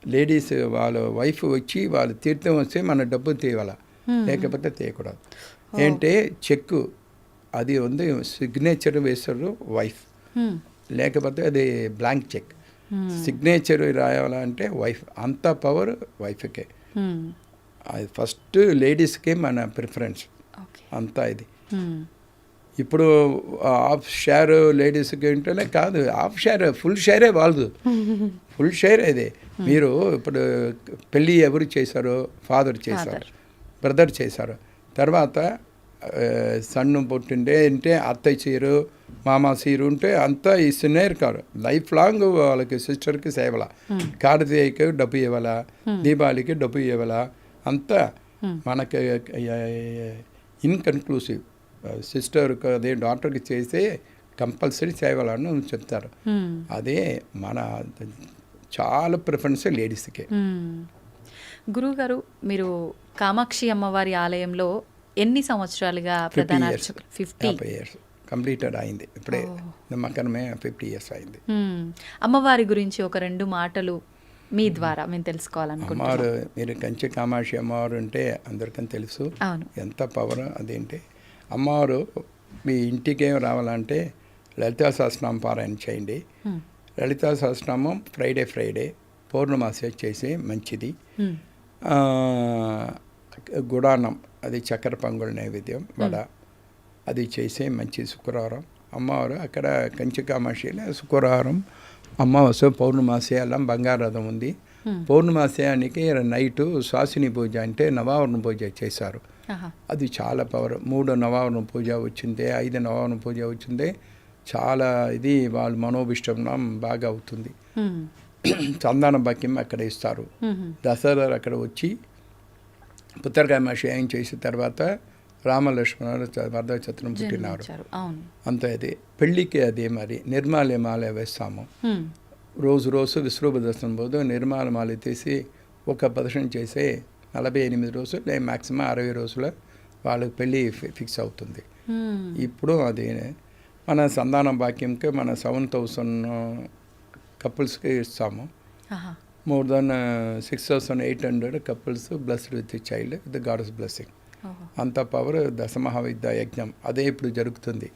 లేడీస్ వాళ్ళ వైఫ్ వచ్చి వాళ్ళ తీర్థం వస్తే మన డబ్బు తీయాల, లేకపోతే తీయకూడదు. ఏంటంటే చెక్కు అది ఉంది, సిగ్నేచర్ వేస్తారు వైఫ్, లేకపోతే అది బ్లాంక్ చెక్. సిగ్నేచర్ రాయాలంటే వైఫ్, అంత పవర్ వైఫ్కే. అది ఫస్ట్ లేడీస్కి మన ప్రిఫరెన్స్ అంతా. ఇది ఇప్పుడు హాఫ్ షేర్ లేడీస్కి ఉంటేనే కాదు, హాఫ్ షేర్ ఫుల్ షేరే వాళ్ళదు, ఫుల్ షేర్ అదే. మీరు ఇప్పుడు పెళ్ళి ఎవరు చేశారో, ఫాదర్ చేశారు, బ్రదర్ చేశారు, తర్వాత సన్ను పుట్టిండే అంటే అత్తయ్య చీరు, మామ చీరు ఉంటే అంతా ఇస్తున్నారు కాదు. లైఫ్ లాంగ్ వాళ్ళకి సిస్టర్కి సేవల, కార్తీయకి డబ్బు ఇవ్వాలా, దీపావళికి డబ్బు ఇవ్వాలా, అంతా మనకి ఇన్కన్క్లూసివ్. సిస్టర్కి అదే డాక్టర్కి చేస్తే కంపల్సరీ సేవలని చెప్తారు. అదే మన చాలా ప్రిఫరెన్స్ లేడీస్కి. గురువుగారు, మీరు కామాక్షి అమ్మవారి ఆలయంలో ఎన్ని సంవత్సరాలుగా ప్రధాన అర్చకులు? 50 years కంప్లీటెడ్ అయింది. ఇప్పుడే నమ్మకమే 50 years అయింది. అమ్మవారి గురించి ఒక 2 మాటలు మీ ద్వారా మేము తెలుసుకోవాలనుకుంటున్నాం. అమ్మవారు, మీరు కంచి కామాక్షి అమ్మవారు అంటే అందరికీ తెలుసు ఎంత పవర్. అదేంటి అమ్మవారు మీ ఇంటికి రావాలంటే లలితా సహస్రనామం పారాయణ చేయండి. లలితా సహస్రనామం ఫ్రైడే పౌర్ణమాసి చేసి మంచిది. గుడానం, అది చక్కెర పొంగల్ నైవేద్యం వడ, అది చేసే మంచి శుక్రవారం. అమ్మవారు అక్కడ కంచి కామాక్షిలో శుక్రవారం అమావాస్య పౌర్ణమాసి అలా బంగారు రథం ఉంది. పౌర్ణమాసానికి నైటు శాసిని పూజ అంటే నవావరణ పూజ చేశారు. అది చాలా పవర్. 3 నవావరణ పూజ వచ్చింది, 5 నవావరణ పూజ వచ్చింది. చాలా ఇది వాళ్ళ మనోభిష్టం బాగా అవుతుంది. సంతాన భాగ్యం అక్కడ ఇస్తారు. దసరా అక్కడ వచ్చి పుత్రకామాక్షి చేసిన తర్వాత రామలక్ష్మణుడు వరదచత్రం పుట్టినారు. అంత ఇది పెళ్ళికి అదే మరి నిర్మాల్య మాల వేస్తాము. రోజు విశ్వరూప దర్శనం పోదు నిర్మాల మాల తీసి ఒక ప్రదర్శన చేసే 48 రోజులు లేదా మ్యాక్సిమం 60 రోజుల వాళ్ళకి పెళ్ళి ఫిక్స్ అవుతుంది. ఇప్పుడు అది మన సంతాన భాగ్యంకి మన 7,000 కపుల్స్కి ఇస్తాము. more than 6,800 couples blessed with the child with the God's blessing. అంత పవర్ దశమహావిద్య యజ్ఞం అదే ఇప్పుడు జరుగుతుంది.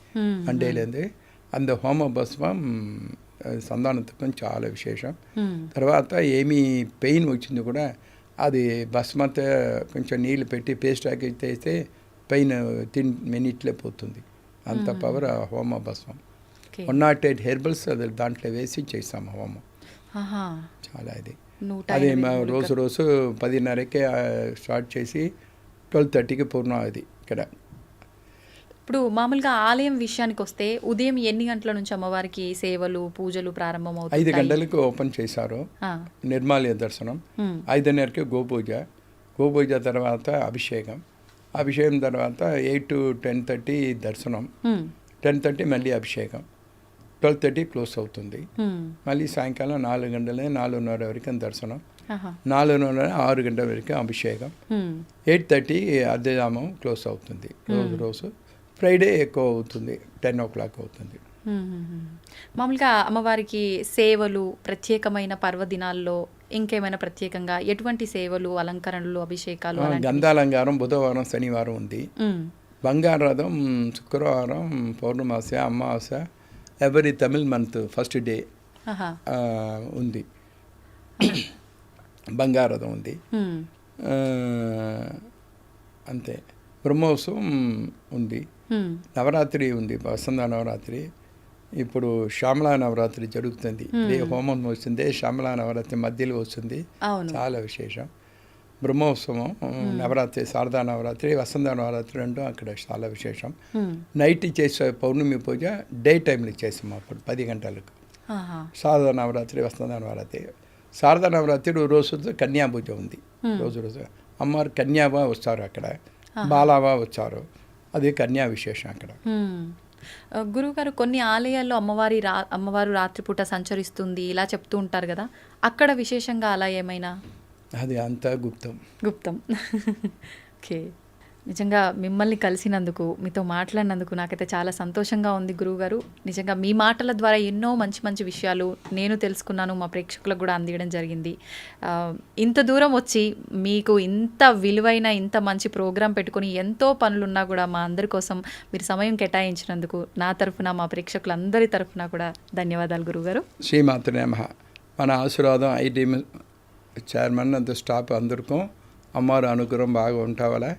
అంటేలేంది అందు హోమ భస్మం సంతానత్వం చాలా విశేషం. తర్వాత ఏమీ పెయిన్ వచ్చింది కూడా అది భస్మతో కొంచెం నీళ్ళు పెట్టి పేస్ట్ ఆకి చేస్తే పెయిన్ 10 minutes పోతుంది. అంత పవర్ హోమ భస్మం. 108 హెర్బల్స్ అది దాంట్లో వేసి చేస్తాము హోమం. చాలా ఇది అది రోజు 10:30కి స్టార్ట్ చేసి 12:30కి పూర్ణ. అది ఇక్కడ ఇప్పుడు మామూలుగా ఆలయం విషయానికి వస్తే ఉదయం ఎన్ని గంటల నుంచి అమ్మవారికి సేవలు పూజలు ప్రారంభం అవుతాయి? 5 గంటలకు ఓపెన్ చేశారు నిర్మాల్య దర్శనం. 5:30కి గోపూజ తర్వాత అభిషేకం తర్వాత 8 to 10:30 దర్శనం. 10:30 మళ్ళీ అభిషేకం. 12:30 క్లోజ్ అవుతుంది. మళ్ళీ సాయంకాలం 4 గంటలే 4:30 వరకు దర్శనం. 4:30 6 గంటల వరకు అభిషేకం. 8:30 అర్ధజామం క్లోజ్ అవుతుంది. రోజు ఫ్రైడే ఎక్కువ అవుతుంది, 10 o'clock అవుతుంది. మామూలుగా అమ్మవారికి సేవలు ప్రత్యేకమైన పర్వదినాల్లో ఇంకేమైనా ప్రత్యేకంగా ఎటువంటి సేవలు, అలంకరణలు, అభిషేకాలు? గంధాలంకారం బుధవారం శనివారం ఉంది. బంగారు రథం శుక్రవారం పౌర్ణమాస అమావాస్య every Tamil month first day ఉంది. బంగారు రథం ఉంది. అంతే. బ్రహ్మోత్సవం ఉంది. నవరాత్రి ఉంది, వసంత నవరాత్రి. ఇప్పుడు శ్యామలా నవరాత్రి జరుగుతుంది. హోమం వస్తుంది, శ్యామలా నవరాత్రి మధ్యలో వస్తుంది. చాలా విశేషం. బ్రహ్మోత్సవం, నవరాత్రి, శారదా నవరాత్రి, వసంత నవరాత్రి 2 అక్కడ చాలా విశేషం. నైట్ చేసే పౌర్ణమి పూజ డే టైంలో చేసాము అప్పుడు 10 గంటలకు. శారదా నవరాత్రి, వసంత నవరాత్రి. శారదా నవరాత్రి రోజు కన్యా పూజ ఉంది. రోజు అమ్మవారు కన్యావా వస్తారు, అక్కడ బాలావా వచ్చారు. అది కన్యా విశేషం అక్కడ. గురువుగారు, కొన్ని ఆలయాల్లో అమ్మవారు రాత్రిపూట సంచరిస్తుంది ఇలా చెప్తూ ఉంటారు కదా, అక్కడ విశేషంగా అలా ఏమైనా? అది అంతా గుప్తం. ఓకే. నిజంగా మిమ్మల్ని కలిసినందుకు, మీతో మాట్లాడినందుకు నాకైతే చాలా సంతోషంగా ఉంది గురువుగారు. నిజంగా మీ మాటల ద్వారా ఎన్నో మంచి మంచి విషయాలు నేను తెలుసుకున్నాను, మా ప్రేక్షకులకు కూడా అందించడం జరిగింది. ఇంత దూరం వచ్చి మీకు ఇంత విలువైన ఇంత మంచి ప్రోగ్రాం పెట్టుకొని ఎంతో పనులున్నా కూడా మా అందరి కోసం మీరు సమయం కేటాయించినందుకు నా తరఫున, మా ప్రేక్షకులందరి తరఫున కూడా ధన్యవాదాలు గురువుగారు. శ్రీమాత్రే నమః. మన ఆశీర్వాదం ఐ టీమ్ చైర్మన్ అంత స్టాఫ్ అందరికీ అమ్మవారి అనుగ్రహం బాగా ఉంటావాలా.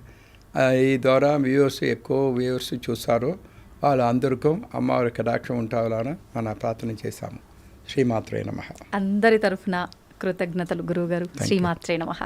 ఈ ద్వారా ఎక్కువ వ్యూవర్స్ చూస్తారు, వాళ్ళందరికీ అమ్మవారి కటాక్షం ఉంటావాలని మన ప్రార్థన చేశాము. శ్రీమాత్రే నమః. అందరి తరఫున కృతజ్ఞతలు గురువుగారు. శ్రీమాత్రే నమః.